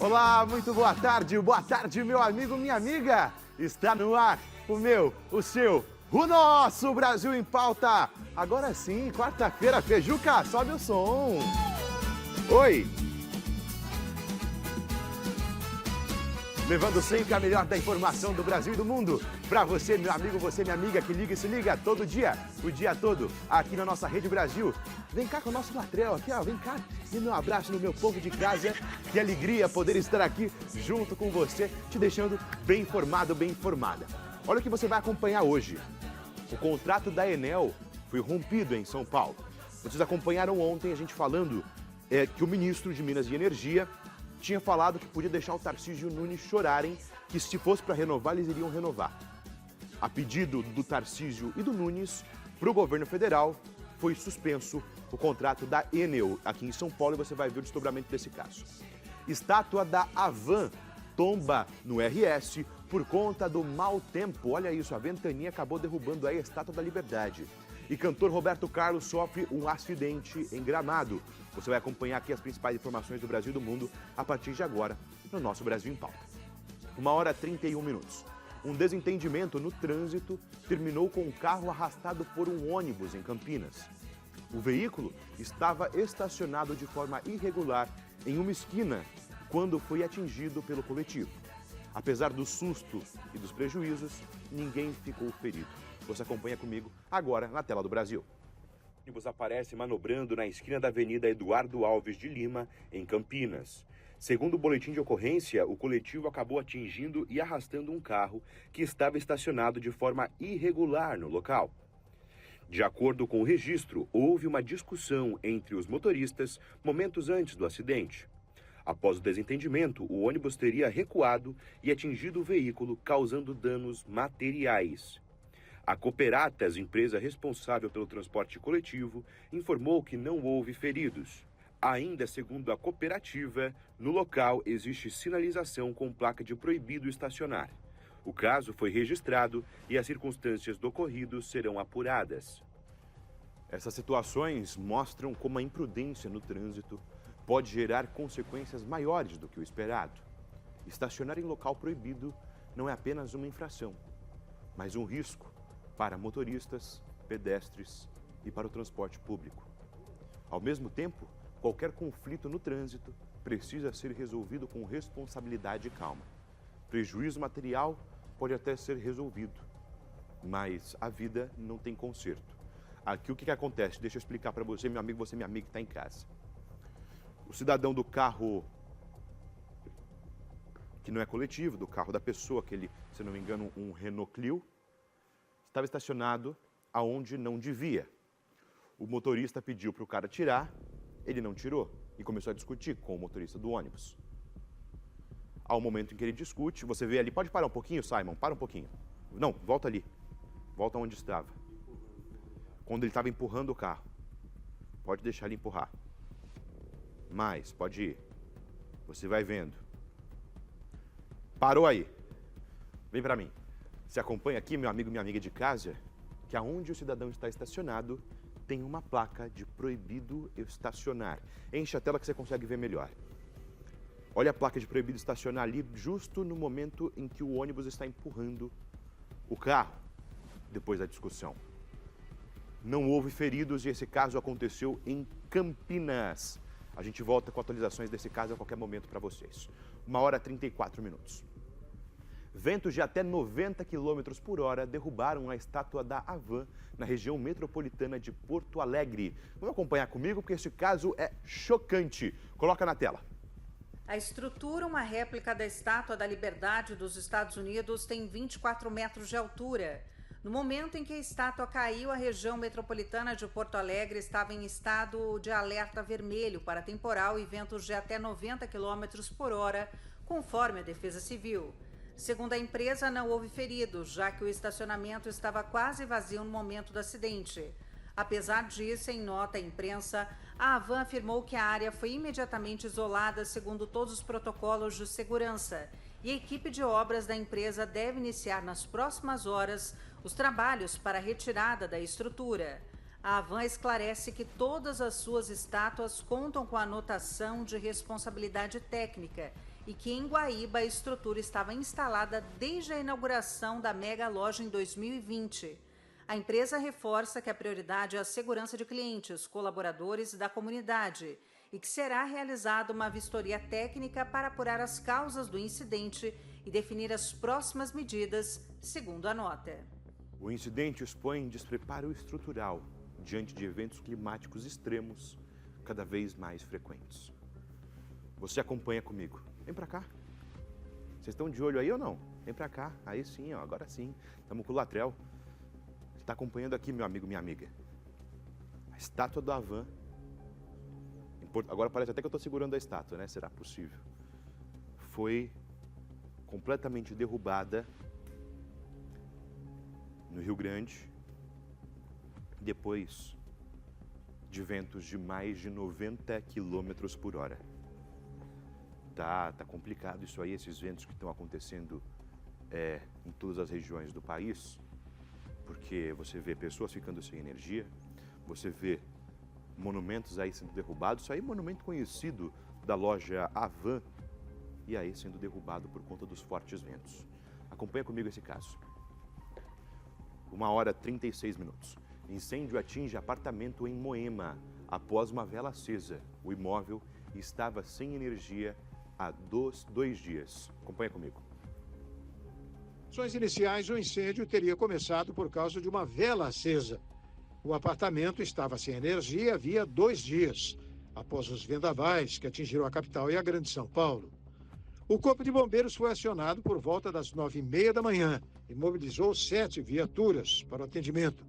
Olá, muito boa tarde, meu amigo, minha amiga. Está no ar o meu, o seu, o nosso Brasil em Pauta. Agora sim, quarta-feira, Fejuca, sobe o som. Oi. Levando sempre a melhor da informação do Brasil e do mundo. Para você, meu amigo, você, minha amiga, que liga e se liga todo dia, o dia todo, aqui na nossa Rede Brasil. Vem cá com o nosso Latrel aqui, ó, vem cá. E meu abraço no meu povo de casa. Que alegria poder estar aqui junto com você, te deixando bem informado, bem informada. Olha o que você vai acompanhar hoje. O contrato da Enel foi rompido em São Paulo. Vocês acompanharam ontem a gente falando que o ministro de Minas e Energia tinha falado que podia deixar o Tarcísio Nunes chorarem, que se fosse para renovar, eles iriam renovar. A pedido do Tarcísio e do Nunes, para o governo federal, foi suspenso o contrato da Enel aqui em São Paulo e você vai ver o desdobramento desse caso. Estátua da Havan tomba no RS por conta do mau tempo. Olha isso, a ventania acabou derrubando aí a Estátua da Liberdade. E cantor Roberto Carlos sofre um acidente em Gramado. Você vai acompanhar aqui as principais informações do Brasil e do mundo a partir de agora no nosso Brasil em Pauta. 1h31. Um desentendimento no trânsito terminou com um carro arrastado por um ônibus em Campinas. O veículo estava estacionado de forma irregular em uma esquina quando foi atingido pelo coletivo. Apesar do susto e dos prejuízos, ninguém ficou ferido. Você acompanha comigo agora na tela do Brasil. O ônibus aparece manobrando na esquina da Avenida Eduardo Alves de Lima, em Campinas. Segundo o boletim de ocorrência, o coletivo acabou atingindo e arrastando um carro que estava estacionado de forma irregular no local. De acordo com o registro, houve uma discussão entre os motoristas momentos antes do acidente. Após o desentendimento, o ônibus teria recuado e atingido o veículo, causando danos materiais. A Cooperatas, empresa responsável pelo transporte coletivo, informou que não houve feridos. Ainda segundo a cooperativa, no local existe sinalização com placa de proibido estacionar. O caso foi registrado e as circunstâncias do ocorrido serão apuradas. Essas situações mostram como a imprudência no trânsito pode gerar consequências maiores do que o esperado. Estacionar em local proibido não é apenas uma infração, mas um risco para motoristas, pedestres e para o transporte público. Ao mesmo tempo, qualquer conflito no trânsito precisa ser resolvido com responsabilidade e calma. Prejuízo material pode até ser resolvido, mas a vida não tem conserto. Aqui o que acontece? Deixa eu explicar para você, meu amigo, você, minha amiga que está em casa. O cidadão do carro, que não é coletivo, do carro da pessoa, aquele, se não me engano, um Renault Clio, estava estacionado aonde não devia. O motorista pediu para o cara tirar, ele não tirou e começou a discutir com o motorista do ônibus. Ao momento em que ele discute, você vê ali, pode parar um pouquinho, Simon, para um pouquinho. Não, volta ali, volta onde estava. Quando ele estava empurrando o carro, pode deixar ele empurrar. Mas, pode ir, você vai vendo. Parou aí, vem para mim. Você acompanha aqui, meu amigo, minha amiga de casa, que aonde o cidadão está estacionado, tem uma placa de proibido estacionar. Enche a tela que você consegue ver melhor. Olha a placa de proibido estacionar ali, justo no momento em que o ônibus está empurrando o carro, depois da discussão. Não houve feridos e esse caso aconteceu em Campinas. A gente volta com atualizações desse caso a qualquer momento para vocês. 1h34. Ventos de até 90 km por hora derrubaram a estátua da Havan na região metropolitana de Porto Alegre. Vamos acompanhar comigo porque esse caso é chocante. Coloca na tela. A estrutura, uma réplica da Estátua da Liberdade dos Estados Unidos, tem 24 metros de altura. No momento em que a estátua caiu, a região metropolitana de Porto Alegre estava em estado de alerta vermelho para temporal e ventos de até 90 km por hora, conforme a Defesa Civil. Segundo a empresa, não houve feridos, já que o estacionamento estava quase vazio no momento do acidente. Apesar disso, em nota à imprensa, a Havan afirmou que a área foi imediatamente isolada segundo todos os protocolos de segurança e a equipe de obras da empresa deve iniciar nas próximas horas os trabalhos para a retirada da estrutura. A Havan esclarece que todas as suas estátuas contam com a anotação de responsabilidade técnica e que em Guaíba a estrutura estava instalada desde a inauguração da mega loja em 2020. A empresa reforça que a prioridade é a segurança de clientes, colaboradores e da comunidade e que será realizada uma vistoria técnica para apurar as causas do incidente e definir as próximas medidas, segundo a nota. O incidente expõe despreparo estrutural diante de eventos climáticos extremos cada vez mais frequentes. Você acompanha comigo. Vem pra cá. Vocês estão de olho aí ou não? Vem pra cá. Aí sim, ó, agora sim. Estamos com o Latrell. Você está acompanhando aqui, meu amigo, minha amiga. A estátua do Avan. Agora parece até que eu estou segurando a estátua, né? Será possível? Foi completamente derrubada no Rio Grande, depois de ventos de mais de 90 km por hora. Tá complicado isso aí, esses ventos que estão acontecendo em todas as regiões do país, porque você vê pessoas ficando sem energia, você vê monumentos aí sendo derrubados, isso aí é monumento conhecido da loja Avan, e aí sendo derrubado por conta dos fortes ventos. Acompanha comigo esse caso. 1h36. Incêndio atinge apartamento em Moema após uma vela acesa. O imóvel estava sem energia há 2 dias. Acompanha comigo. Ações iniciais, o incêndio teria começado por causa de uma vela acesa. O apartamento estava sem energia havia 2 dias, após os vendavais que atingiram a capital e a Grande São Paulo. O Corpo de Bombeiros foi acionado por volta das 9h30 da manhã e mobilizou 7 viaturas para o atendimento.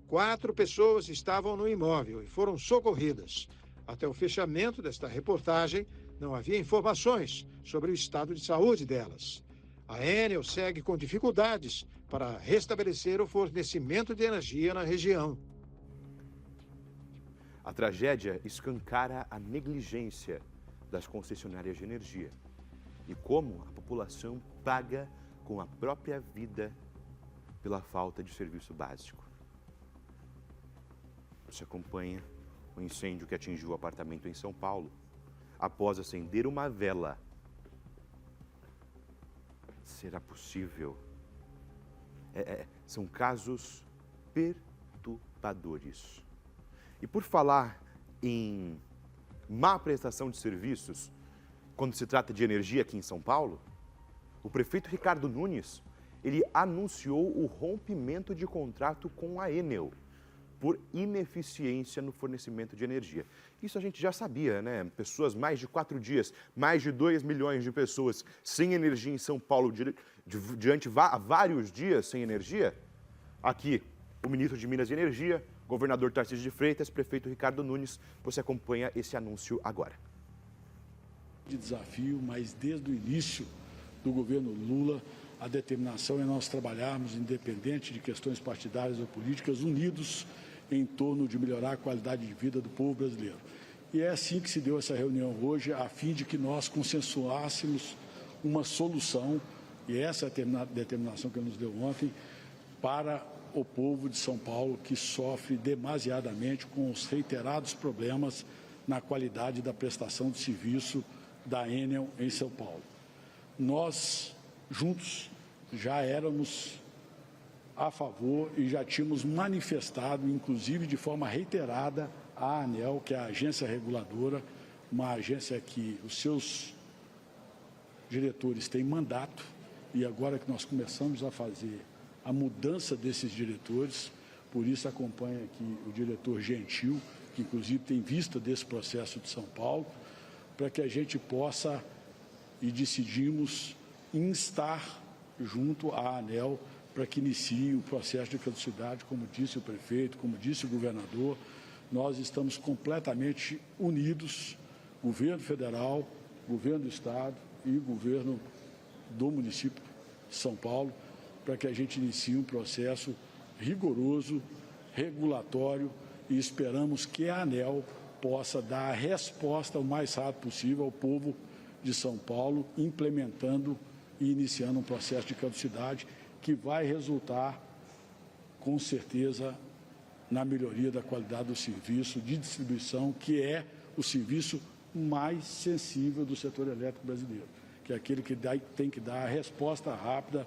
4 pessoas estavam no imóvel e foram socorridas. Até o fechamento desta reportagem, não havia informações sobre o estado de saúde delas. A Enel segue com dificuldades para restabelecer o fornecimento de energia na região. A tragédia escancara a negligência das concessionárias de energia e como a população paga com a própria vida pela falta de serviço básico. Você acompanha o incêndio que atingiu o apartamento em São Paulo após acender uma vela. Será possível? São casos perturbadores. E por falar em má prestação de serviços, quando se trata de energia aqui em São Paulo, o prefeito Ricardo Nunes, ele anunciou o rompimento de contrato com a Enel por ineficiência no fornecimento de energia. Isso a gente já sabia, né? Pessoas, mais de 4 dias, mais de 2 milhões de pessoas sem energia em São Paulo, diante vários dias sem energia. Aqui, o ministro de Minas e Energia, governador Tarcísio de Freitas, prefeito Ricardo Nunes, você acompanha esse anúncio agora. De desafio, mas desde o início do governo Lula, a determinação é nós trabalharmos, independente de questões partidárias ou políticas, unidos em torno de melhorar a qualidade de vida do povo brasileiro. E é assim que se deu essa reunião hoje, a fim de que nós consensuássemos uma solução, e essa é a determinação que nos deu ontem, para o povo de São Paulo, que sofre demasiadamente com os reiterados problemas na qualidade da prestação de serviço da Enel em São Paulo. Nós, juntos, já éramos a favor e já tínhamos manifestado, inclusive de forma reiterada, a ANEEL, que é a agência reguladora, uma agência que os seus diretores têm mandato, e agora que nós começamos a fazer a mudança desses diretores, por isso acompanha aqui o diretor Gentil, que inclusive tem vista desse processo de São Paulo, para que a gente possa, e decidimos, instar junto à ANEEL para que inicie o processo de caducidade, como disse o prefeito, como disse o governador. Nós estamos completamente unidos, governo federal, governo do estado e governo do município de São Paulo, para que a gente inicie um processo rigoroso, regulatório, e esperamos que a ANEEL possa dar a resposta o mais rápido possível ao povo de São Paulo, implementando e iniciando um processo de caducidade que vai resultar, com certeza, na melhoria da qualidade do serviço de distribuição, que é o serviço mais sensível do setor elétrico brasileiro. que é aquele que tem que dar a resposta rápida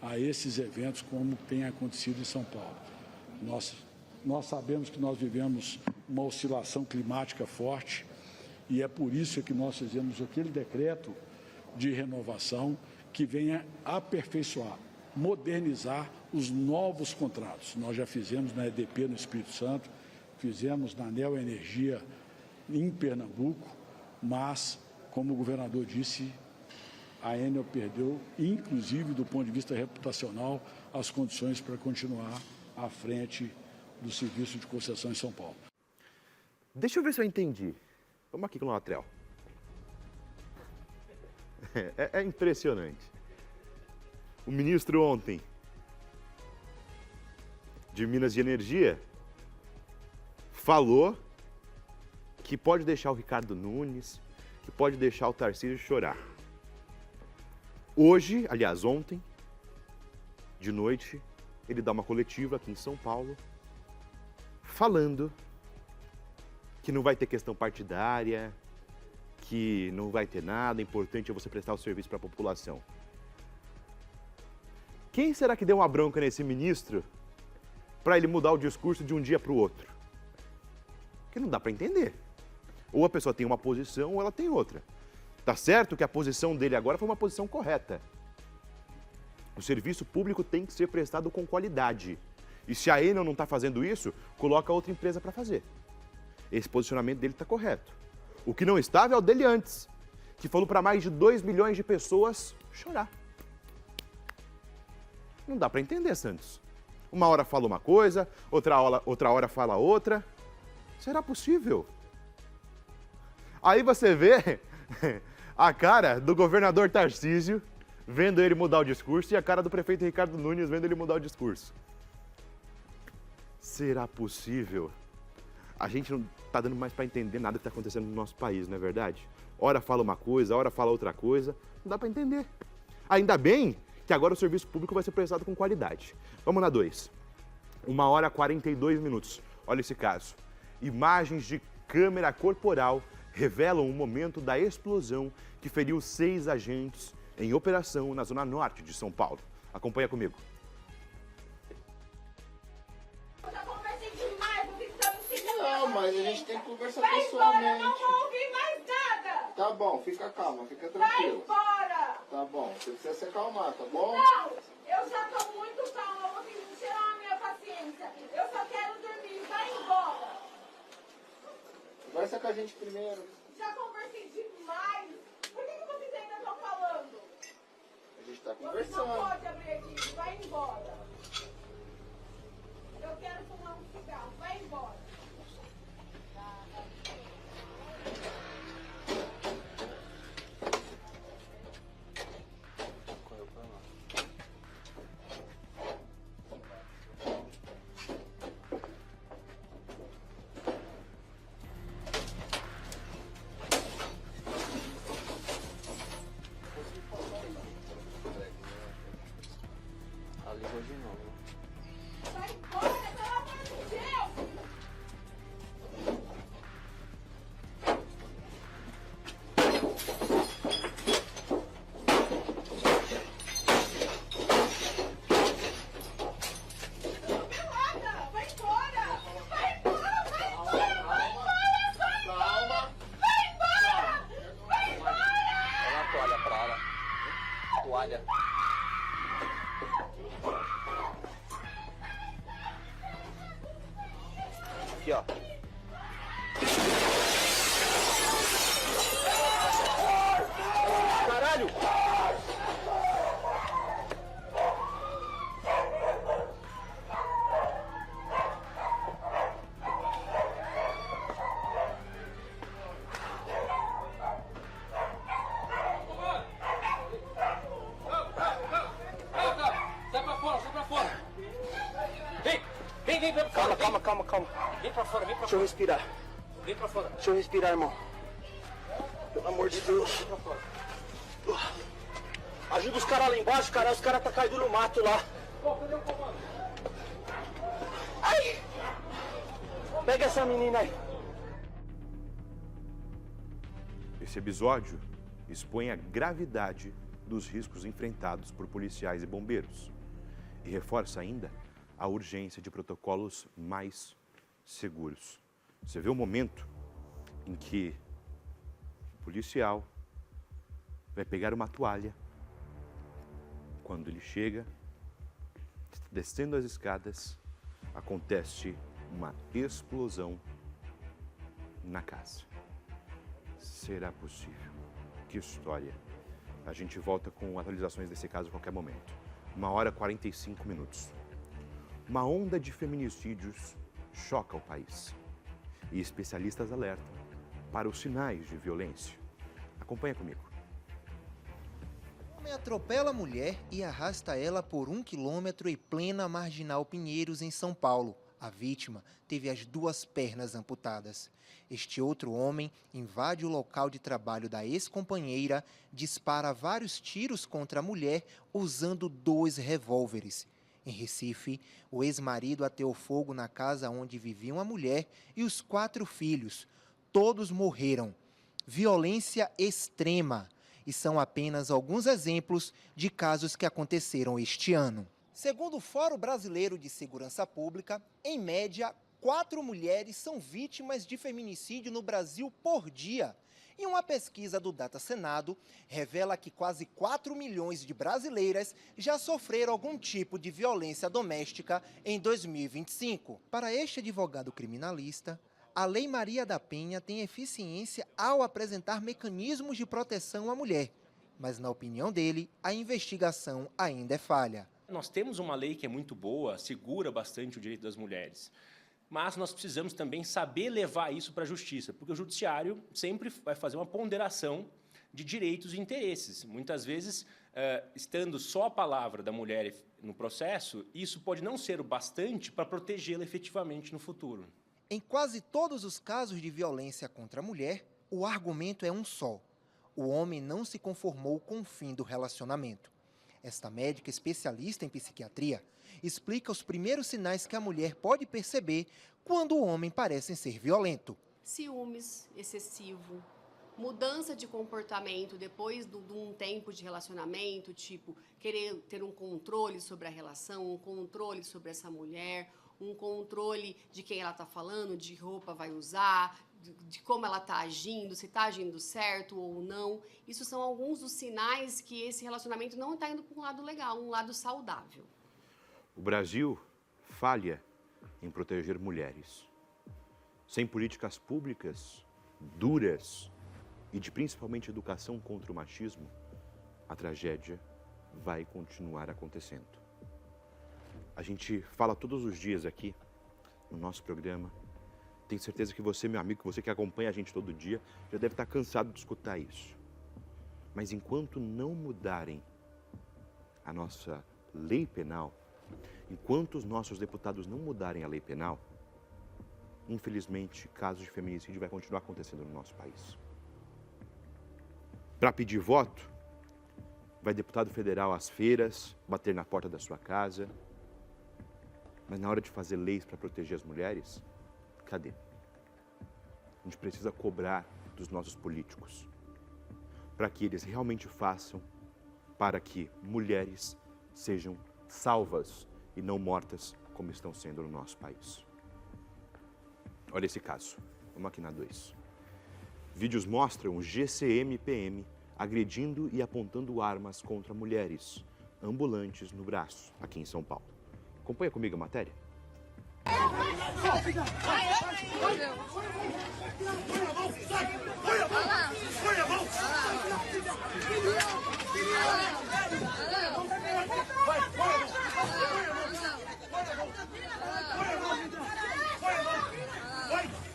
a esses eventos como tem acontecido em São Paulo. Nós sabemos que nós vivemos uma oscilação climática forte e é por isso que nós fizemos aquele decreto de renovação que venha aperfeiçoar, modernizar os novos contratos. Nós já fizemos na EDP no Espírito Santo, fizemos na Neo Energia em Pernambuco, mas, como o governador disse, a Enel perdeu, inclusive do ponto de vista reputacional, as condições para continuar à frente do serviço de concessão em São Paulo. Deixa eu ver se eu entendi. Vamos aqui com o Latrell. É impressionante. O ministro ontem de Minas e Energia falou que pode deixar o Ricardo Nunes, que pode deixar o Tarcísio chorar. Hoje, aliás, ontem, de noite, ele dá uma coletiva aqui em São Paulo, falando que não vai ter questão partidária, que não vai ter nada, importante é você prestar o serviço para a população. Quem será que deu uma bronca nesse ministro para ele mudar o discurso de um dia para o outro? Porque não dá para entender. Ou a pessoa tem uma posição ou ela tem outra. Tá certo que a posição dele agora foi uma posição correta. O serviço público tem que ser prestado com qualidade. E se a Enel não está fazendo isso, coloca outra empresa para fazer. Esse posicionamento dele está correto. O que não estava é o dele antes, que falou para mais de 2 milhões de pessoas chorar. Não dá para entender, Santos. Uma hora fala uma coisa, outra hora fala outra. Será possível? Aí você vê a cara do governador Tarcísio vendo ele mudar o discurso e a cara do prefeito Ricardo Nunes vendo ele mudar o discurso. Será possível? A gente não está dando mais para entender nada que está acontecendo no nosso país, não é verdade? Ora fala uma coisa, ora fala outra coisa, não dá para entender. Ainda bem que agora o serviço público vai ser prestado com qualidade. Vamos na 2. 1h42. Olha esse caso. Imagens de câmera corporal revelam o momento da explosão que feriu 6 agentes em operação na zona norte de São Paulo. Acompanha comigo. Não, mas a gente tem que conversar Vai pessoalmente. embora, eu não vou ouvir mais nada. Tá bom, fica calma, fica Vai tranquilo. embora. Tá bom, você precisa se acalmar, tá bom? Não, eu já tô muito calma, vou tirar a minha paciência. Eu só quero dormir, vai embora. Conversa com a gente primeiro. Já conversei demais. Por que vocês ainda estão falando? A gente tá Você não conversando. pode abrir aqui, vai embora. Eu quero fumar um cigarro, vai embora. Ligou de novo. Vai embora, pelo amor de Deus. Pelada, vai embora. Vai embora, vai embora, vai embora, vai embora. Vai embora, vai embora. Dá uma toalha pra ela. Toalha. Aqui, ó. Caralho! Sai pra fora. Vem pra fora. Calma. Vem pra fora, Deixa eu respirar. Vem pra fora. Deixa eu respirar, irmão. Pelo amor de Deus. Vem pra fora. Ajuda os caras lá embaixo, cara. Os caras tá caídos no mato lá. Pô, cadê o comando? Ai! Pega essa menina aí. Esse episódio expõe a gravidade dos riscos enfrentados por policiais e bombeiros e reforça ainda a urgência de protocolos mais seguros. Você vê o momento em que o policial vai pegar uma toalha, quando ele chega, descendo as escadas, acontece uma explosão na casa. Será possível? Que história! A gente volta com atualizações desse caso a qualquer momento. 1h45. Uma onda de feminicídios choca o país. E especialistas alertam para os sinais de violência. Acompanha comigo. O homem atropela a mulher e arrasta ela por 1 quilômetro em plena Marginal Pinheiros, em São Paulo. A vítima teve as 2 pernas amputadas. Este outro homem invade o local de trabalho da ex-companheira, dispara vários tiros contra a mulher usando 2 revólveres. Em Recife, o ex-marido ateou fogo na casa onde viviam a mulher e os 4 filhos. Todos morreram. Violência extrema. E são apenas alguns exemplos de casos que aconteceram este ano. Segundo o Fórum Brasileiro de Segurança Pública, em média, 4 mulheres são vítimas de feminicídio no Brasil por dia. E uma pesquisa do Data Senado revela que quase 4 milhões de brasileiras já sofreram algum tipo de violência doméstica em 2025. Para este advogado criminalista, a Lei Maria da Penha tem eficiência ao apresentar mecanismos de proteção à mulher. Mas, na opinião dele, a investigação ainda é falha. Nós temos uma lei que é muito boa, segura bastante o direito das mulheres. Mas nós precisamos também saber levar isso para a justiça, porque o judiciário sempre vai fazer uma ponderação de direitos e interesses. Muitas vezes, estando só a palavra da mulher no processo, isso pode não ser o bastante para protegê-la efetivamente no futuro. Em quase todos os casos de violência contra a mulher, o argumento é um só. O homem não se conformou com o fim do relacionamento. Esta médica especialista em psiquiatria explica os primeiros sinais que a mulher pode perceber quando o homem parece ser violento. Ciúmes excessivo, mudança de comportamento depois de um tempo de relacionamento, tipo querer ter um controle sobre a relação, um controle sobre essa mulher, um controle de quem ela está falando, de roupa vai usar, de como ela está agindo, se está agindo certo ou não. Isso são alguns dos sinais que esse relacionamento não está indo para um lado legal, um lado saudável. O Brasil falha em proteger mulheres. Sem políticas públicas duras e de principalmente educação contra o machismo, a tragédia vai continuar acontecendo. A gente fala todos os dias aqui no nosso programa. Tenho certeza que você, meu amigo, você que acompanha a gente todo dia, já deve estar cansado de escutar isso. Mas enquanto não mudarem a nossa lei penal, enquanto os nossos deputados não mudarem a lei penal, infelizmente, casos de feminicídio vai continuar acontecendo no nosso país. Para pedir voto, vai deputado federal às feiras, bater na porta da sua casa. Mas na hora de fazer leis para proteger as mulheres, cadê? A gente precisa cobrar dos nossos políticos para que eles realmente façam para que mulheres sejam salvas e não mortas como estão sendo no nosso país. Olha esse caso. Vamos aqui na 2. Vídeos mostram o GCM-PM agredindo e apontando armas contra mulheres ambulantes no braço, aqui em São Paulo. Acompanha comigo a matéria.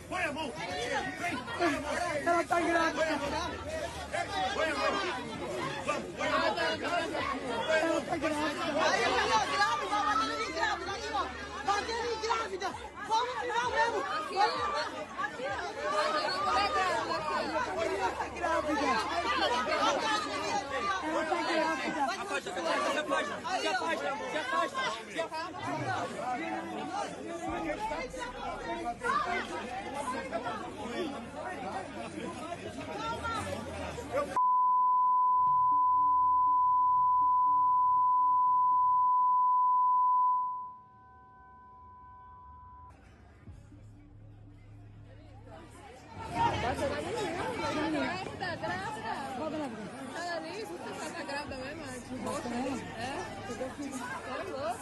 Põe a mão! Ela tá grávida! Põe a mão! Vamos, põe a mão! Ela tá grávida! Aí, ela grávida! Batendo em grávida! Vamos não mesmo! Aqui, ela tá grávida! Ela tá grávida!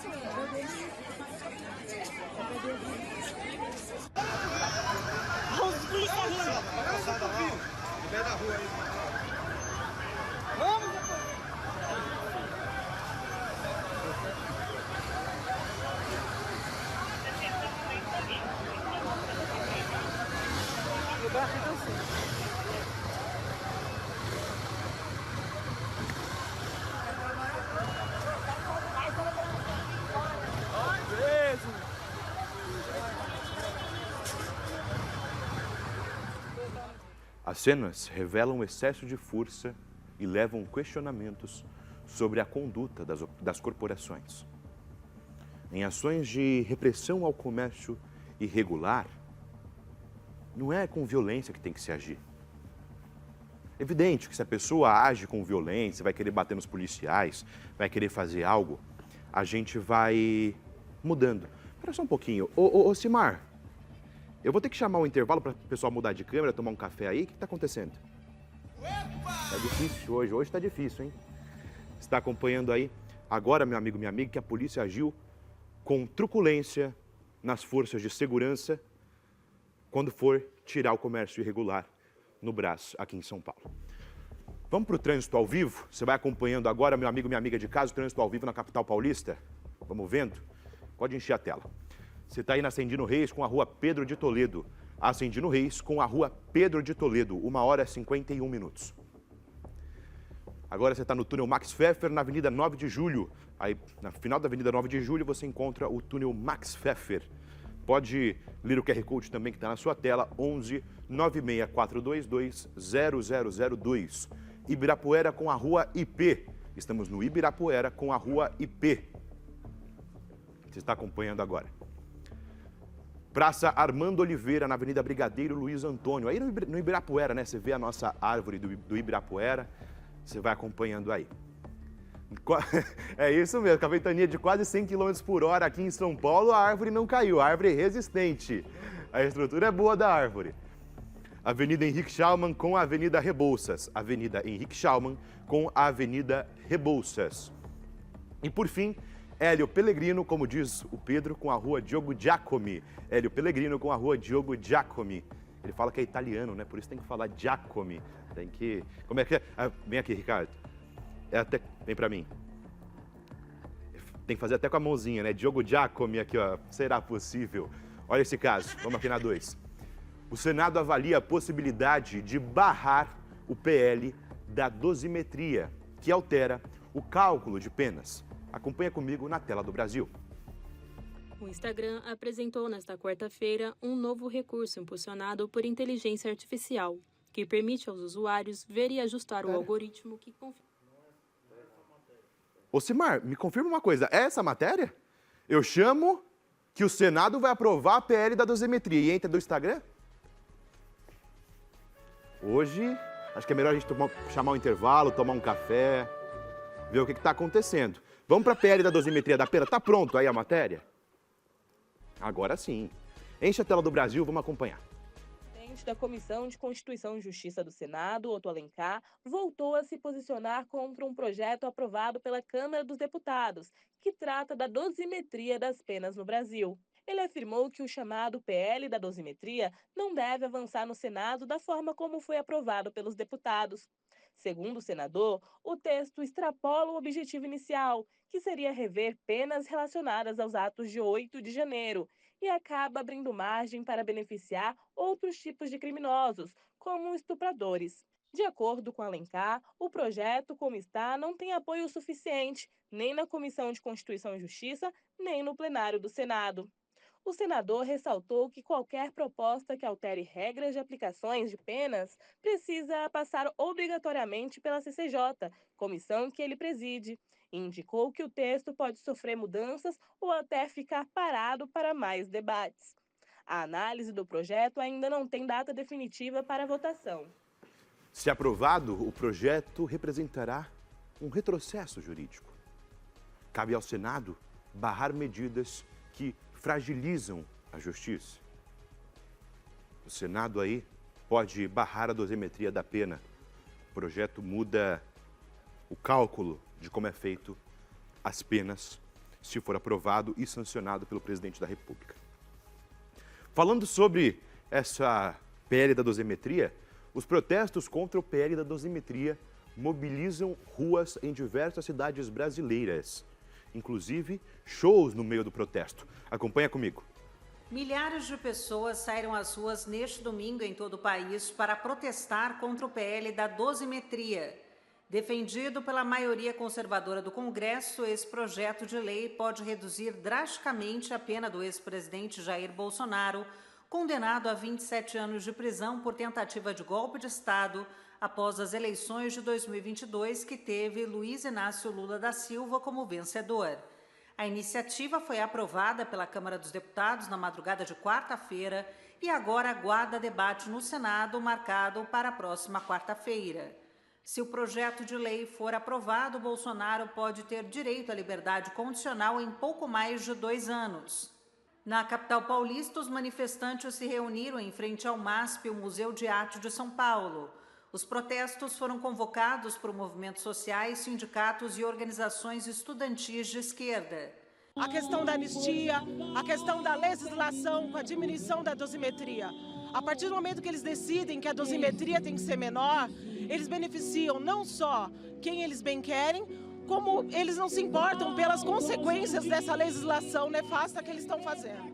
Os policiais vindo. No meio da rua aí. Vamos, As cenas revelam excesso de força e levam questionamentos sobre a conduta das corporações. Em ações de repressão ao comércio irregular, não é com violência que tem que se agir. Evidente que se a pessoa age com violência, vai querer bater nos policiais, vai querer fazer algo, a gente vai mudando. Espera só um pouquinho. Ô Simar, eu vou ter que chamar um intervalo para o pessoal mudar de câmera, tomar um café aí. O que está acontecendo? Está difícil hoje. Hoje está difícil, hein? Você está acompanhando aí agora, meu amigo, minha amiga, que a polícia agiu com truculência nas forças de segurança quando for tirar o comércio irregular no Brás, aqui em São Paulo. Vamos para o trânsito ao vivo? Você vai acompanhando agora, meu amigo, minha amiga de casa, o trânsito ao vivo na capital paulista? Vamos vendo? Pode encher a tela. Você está aí na Ascendino Reis com a rua Pedro de Toledo. Ascendino Reis com a rua Pedro de Toledo, 1h51. Agora você está no túnel Max Pfeffer, na Avenida 9 de Julho. Aí, na final da Avenida 9 de Julho, você encontra o túnel Max Pfeffer. Pode ler o QR Code também que está na sua tela, 11 96422 0002. Ibirapuera com a rua IP. Estamos no Ibirapuera com a rua IP. Você está acompanhando agora. Praça Armando Oliveira, na Avenida Brigadeiro Luiz Antônio. Aí no Ibirapuera, né? Você vê a nossa árvore do Ibirapuera, você vai acompanhando aí. É isso mesmo, com a ventania de quase 100 km por hora aqui em São Paulo, a árvore não caiu, a árvore é resistente. A estrutura é boa da árvore. Avenida Henrique Schaumann com a Avenida Rebouças. Avenida Henrique Schaumann com a Avenida Rebouças. E por fim, Hélio Pellegrino, como diz o Pedro, com a rua Diogo Giacomi. Hélio Pellegrino com a rua Diogo Giacomi. Ele fala que é italiano, né? Por isso tem que falar Giacomi. Tem que... Como é que é? Vem aqui, Ricardo. Vem pra mim. Tem que fazer até com a mãozinha, né? Diogo Giacomi aqui, ó. Será possível? Olha esse caso. Vamos aqui na 2. O Senado avalia a possibilidade de barrar o PL da dosimetria, que altera o cálculo de penas. Acompanha comigo na tela do Brasil. O Instagram apresentou nesta quarta-feira um novo recurso impulsionado por inteligência artificial, que permite aos usuários ver e ajustar o algoritmo que confirma. Ô Simar, me confirma uma coisa, é essa matéria? Eu chamo que o Senado vai aprovar a PL da dosimetria e entra do Instagram? Hoje, acho que é melhor a gente chamar um intervalo, tomar um café, ver o que está acontecendo. Vamos para a PL da dosimetria da pena? Tá pronto aí a matéria? Agora sim. Enche a tela do Brasil, vamos acompanhar. O presidente da Comissão de Constituição e Justiça do Senado, Otto Alencar, voltou a se posicionar contra um projeto aprovado pela Câmara dos Deputados, que trata da dosimetria das penas no Brasil. Ele afirmou que o chamado PL da dosimetria não deve avançar no Senado da forma como foi aprovado pelos deputados. Segundo o senador, o texto extrapola o objetivo inicial, que seria rever penas relacionadas aos atos de 8 de janeiro, e acaba abrindo margem para beneficiar outros tipos de criminosos, como estupradores. De acordo com Alencar, o projeto, como está, não tem apoio suficiente, nem na Comissão de Constituição e Justiça, nem no plenário do Senado. O senador ressaltou que qualquer proposta que altere regras de aplicações de penas precisa passar obrigatoriamente pela CCJ, comissão que ele preside, e indicou que o texto pode sofrer mudanças ou até ficar parado para mais debates. A análise do projeto ainda não tem data definitiva para votação. Se aprovado, o projeto representará um retrocesso jurídico. Cabe ao Senado barrar medidas que fragilizam a justiça. O Senado aí pode barrar a dosimetria da pena. O projeto muda o cálculo de como é feito as penas se for aprovado e sancionado pelo presidente da República. Falando sobre essa PL da dosimetria, os protestos contra o PL da dosimetria mobilizam ruas em diversas cidades brasileiras, inclusive shows no meio do protesto. Acompanha comigo. Milhares de pessoas saíram às ruas neste domingo em todo o país para protestar contra o PL da dosimetria. Defendido pela maioria conservadora do Congresso, esse projeto de lei pode reduzir drasticamente a pena do ex-presidente Jair Bolsonaro, condenado a 27 anos de prisão por tentativa de golpe de Estado após as eleições de 2022, que teve Luiz Inácio Lula da Silva como vencedor. A iniciativa foi aprovada pela Câmara dos Deputados na madrugada de quarta-feira e agora aguarda debate no Senado, marcado para a próxima quarta-feira. Se o projeto de lei for aprovado, Bolsonaro pode ter direito à liberdade condicional em pouco mais de 2 anos. Na capital paulista, os manifestantes se reuniram em frente ao MASP, o Museu de Arte de São Paulo. Os protestos foram convocados por movimentos sociais, sindicatos e organizações estudantis de esquerda. A questão da anistia, a questão da legislação com a diminuição da dosimetria. A partir do momento que eles decidem que a dosimetria tem que ser menor, eles beneficiam não só quem eles bem querem, como eles não se importam pelas consequências dessa legislação nefasta que eles estão fazendo.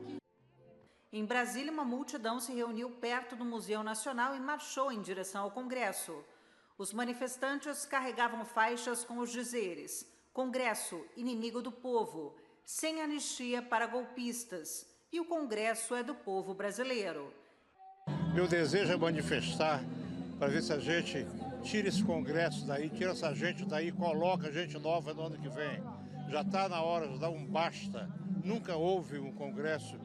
Em Brasília, uma multidão se reuniu perto do Museu Nacional e marchou em direção ao Congresso. Os manifestantes carregavam faixas com os dizeres: Congresso, inimigo do povo, sem anistia para golpistas, e o Congresso é do povo brasileiro. Meu desejo é manifestar para ver se a gente tira esse Congresso daí, tira essa gente daí, coloca gente nova no ano que vem. Já está na hora de dar um basta. Nunca houve um Congresso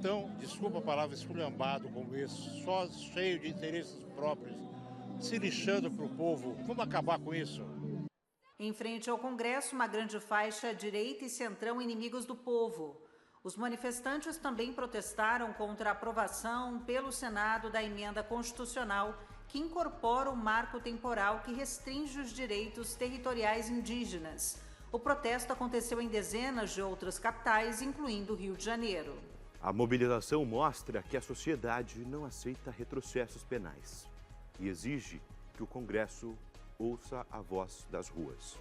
tão, desculpa a palavra, esculhambado como esse, só cheio de interesses próprios, se lixando para o povo. Vamos acabar com isso. Em frente ao Congresso, uma grande faixa direita e centrão inimigos do povo. Os manifestantes também protestaram contra a aprovação pelo Senado da emenda constitucional que incorpora o marco temporal que restringe os direitos territoriais indígenas. O protesto aconteceu em dezenas de outras capitais, incluindo o Rio de Janeiro. A mobilização mostra que a sociedade não aceita retrocessos penais e exige que o Congresso ouça a voz das ruas.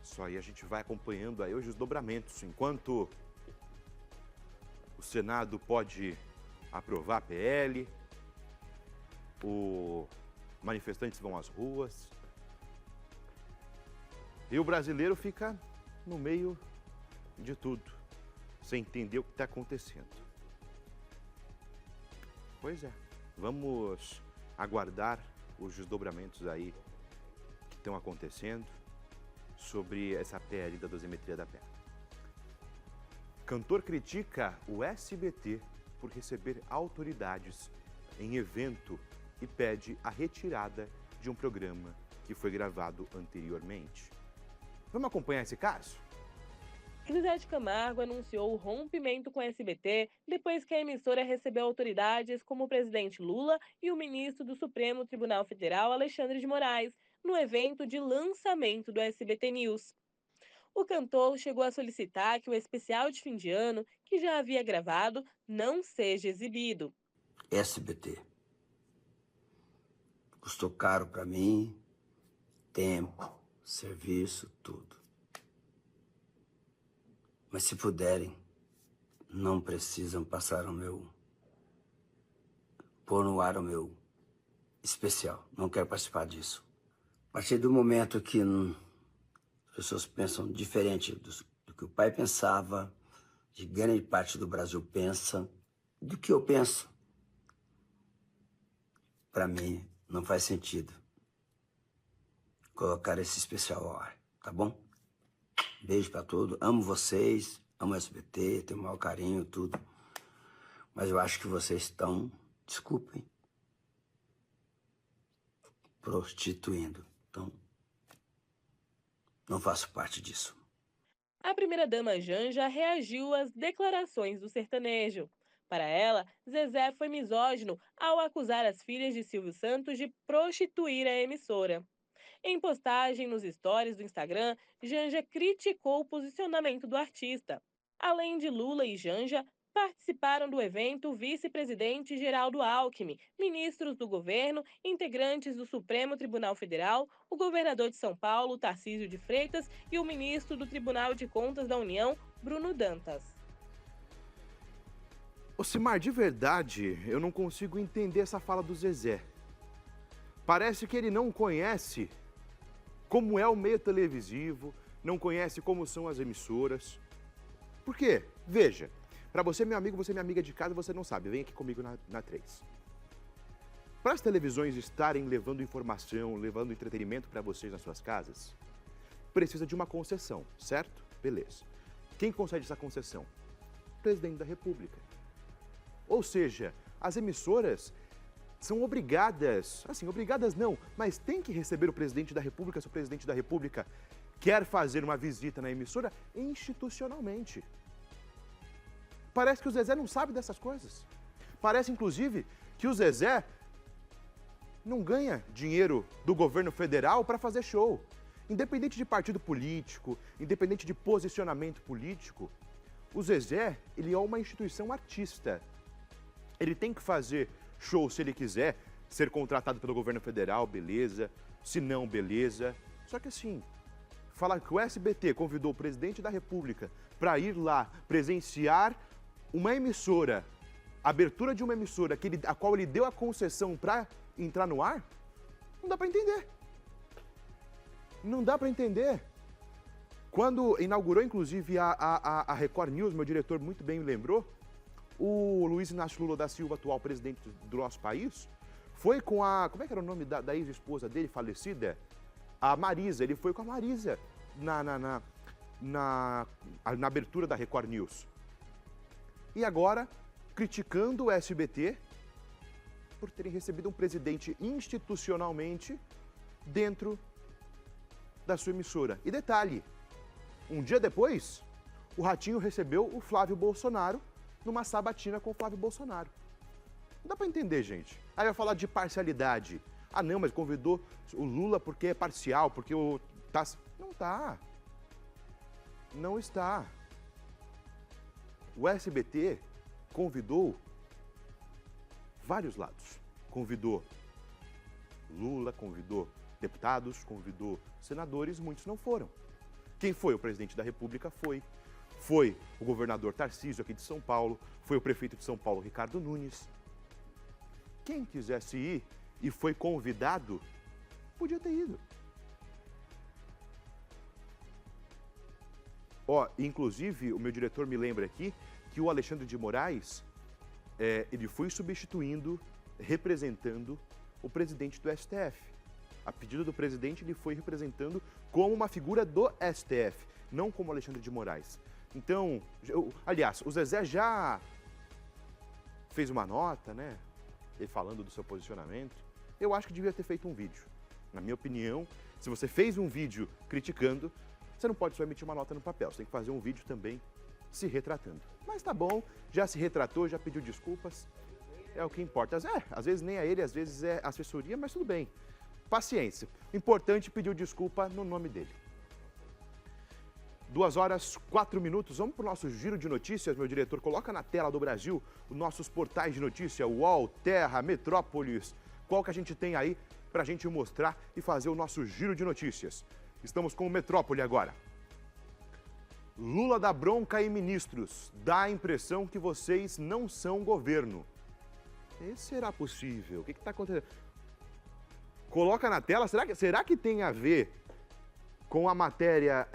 Só aí a gente vai acompanhando aí os desdobramentos. Enquanto o Senado pode aprovar a PL, os manifestantes vão às ruas e o brasileiro fica no meio de tudo, sem entender o que está acontecendo. Pois é, vamos aguardar os desdobramentos aí que estão acontecendo sobre essa PL da dosimetria da perna. Cantor critica o SBT por receber autoridades em evento e pede a retirada de um programa que foi gravado anteriormente. Vamos acompanhar esse caso? Zezé de Camargo anunciou o rompimento com a SBT depois que a emissora recebeu autoridades como o presidente Lula e o ministro do Supremo Tribunal Federal, Alexandre de Moraes, no evento de lançamento do SBT News. O cantor chegou a solicitar que o especial de fim de ano, que já havia gravado, não seja exibido. SBT. Custou caro para mim, tempo, serviço, tudo. Mas se puderem, não precisam passar pôr no ar o meu especial. Não quero participar disso. A partir do momento que as pessoas pensam diferente do que o pai pensava, de grande parte do Brasil pensa, do que eu penso, para mim não faz sentido colocar esse especial ao ar, tá bom? Beijo pra todos, amo vocês, amo o SBT, tenho o maior carinho, tudo. Mas eu acho que vocês estão, desculpem, prostituindo. Então, não faço parte disso. A primeira-dama Janja reagiu às declarações do sertanejo. Para ela, Zezé foi misógino ao acusar as filhas de Silvio Santos de prostituir a emissora. Em postagem nos stories do Instagram, Janja criticou o posicionamento do artista. Além de Lula e Janja, participaram do evento o vice-presidente Geraldo Alckmin, ministros do governo, integrantes do Supremo Tribunal Federal, o governador de São Paulo, Tarcísio de Freitas, e o ministro do Tribunal de Contas da União, Bruno Dantas. Ocimar, de verdade, eu não consigo entender essa fala do Zezé. Parece que ele não conhece como é o meio televisivo, não conhece como são as emissoras. Por quê? Veja, para você, meu amigo, você é minha amiga de casa, você não sabe. Vem aqui comigo na 3. Para as televisões estarem levando informação, levando entretenimento para vocês nas suas casas, precisa de uma concessão, certo? Beleza. Quem concede essa concessão? O presidente da República. Ou seja, as emissoras são obrigadas, assim, obrigadas não, mas tem que receber o presidente da República se o presidente da República quer fazer uma visita na emissora institucionalmente. Parece que o Zezé não sabe dessas coisas. Parece, inclusive, que o Zezé não ganha dinheiro do governo federal para fazer show. Independente de partido político, independente de posicionamento político, o Zezé, ele é uma instituição artista. Ele tem que fazer show se ele quiser, ser contratado pelo governo federal, beleza. Se não, beleza. Só que assim, falar que o SBT convidou o presidente da República para ir lá presenciar uma emissora, a abertura de uma emissora a qual ele deu a concessão para entrar no ar, não dá para entender. Não dá para entender. Quando inaugurou, inclusive, a Record News, meu diretor muito bem me lembrou, o Luiz Inácio Lula da Silva, atual presidente do nosso país, foi com a... Como é que era o nome da ex-esposa dele, falecida? A Marisa. Ele foi com a Marisa na abertura da Record News. E agora, criticando o SBT por terem recebido um presidente institucionalmente dentro da sua emissora. E detalhe, um dia depois, o Ratinho recebeu o Flávio Bolsonaro numa sabatina com o Flávio Bolsonaro. Não dá pra entender, gente. Aí vai falar de parcialidade. Ah, não, mas convidou o Lula porque é parcial, porque o... Não tá. Não está. O SBT convidou vários lados. Convidou Lula, convidou deputados, convidou senadores, muitos não foram. Quem foi? O presidente da República foi. Foi o governador Tarcísio, aqui de São Paulo. Foi o prefeito de São Paulo, Ricardo Nunes. Quem quisesse ir e foi convidado, podia ter ido. Inclusive, o meu diretor me lembra aqui que o Alexandre de Moraes, ele foi substituindo, representando o presidente do STF. A pedido do presidente, ele foi representando como uma figura do STF, não como Alexandre de Moraes. Então, aliás, o Zezé já fez uma nota, né? Ele falando do seu posicionamento. Eu acho que devia ter feito um vídeo. Na minha opinião, se você fez um vídeo criticando, você não pode só emitir uma nota no papel. Você tem que fazer um vídeo também se retratando. Mas tá bom, já se retratou, já pediu desculpas. É o que importa. Às vezes nem a ele, às vezes é assessoria, mas tudo bem. Paciência. Importante pedir desculpa no nome dele. 2h04. Vamos para o nosso giro de notícias, meu diretor. Coloca na tela do Brasil os nossos portais de notícia, UOL, Terra, Metrópolis. Qual que a gente tem aí para a gente mostrar e fazer o nosso giro de notícias? Estamos com o Metrópole agora. Lula dá bronca em ministros. Dá a impressão que vocês não são governo. Será possível? O que está acontecendo? Coloca na tela. Será que tem a ver com a matéria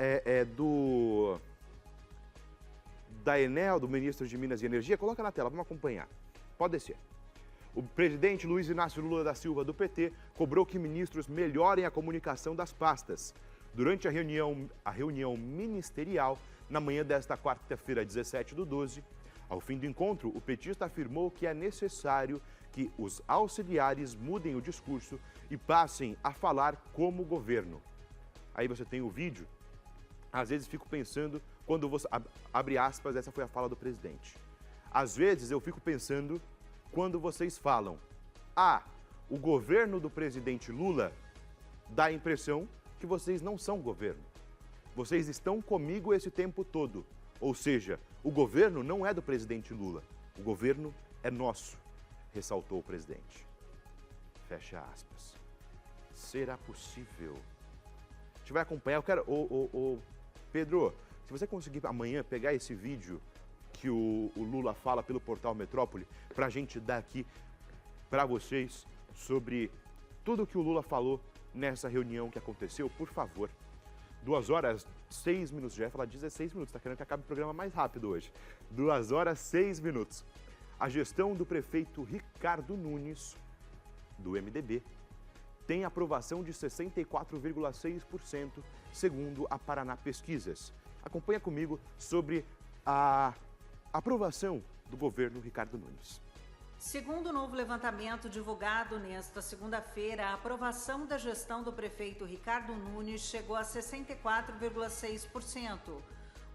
da Enel, do ministro de Minas e Energia? Coloca na tela, vamos acompanhar. Pode descer. O presidente Luiz Inácio Lula da Silva, do PT, cobrou que ministros melhorem a comunicação das pastas. Durante a reunião ministerial, na manhã desta quarta-feira, 17/12, ao fim do encontro, o petista afirmou que é necessário que os auxiliares mudem o discurso e passem a falar como governo. Aí você tem o vídeo. Às vezes fico pensando, quando você abre aspas, essa foi a fala do presidente. Às vezes eu fico pensando quando vocês falam, o governo do presidente Lula dá a impressão que vocês não são governo. Vocês estão comigo esse tempo todo. Ou seja, o governo não é do presidente Lula. O governo é nosso, ressaltou o presidente. Fecha aspas. Será possível? A gente vai acompanhar. Eu quero... Pedro, se você conseguir amanhã pegar esse vídeo que o Lula fala pelo portal Metrópole, para a gente dar aqui para vocês sobre tudo que o Lula falou nessa reunião que aconteceu, por favor. 2h06, já ia falar 16 minutos, tá querendo que acabe o programa mais rápido hoje. 2h06. A gestão do prefeito Ricardo Nunes, do MDB, tem aprovação de 64,6%, segundo a Paraná Pesquisas. Acompanha comigo sobre a aprovação do governo Ricardo Nunes. Segundo o novo levantamento divulgado nesta segunda-feira, a aprovação da gestão do prefeito Ricardo Nunes chegou a 64,6%.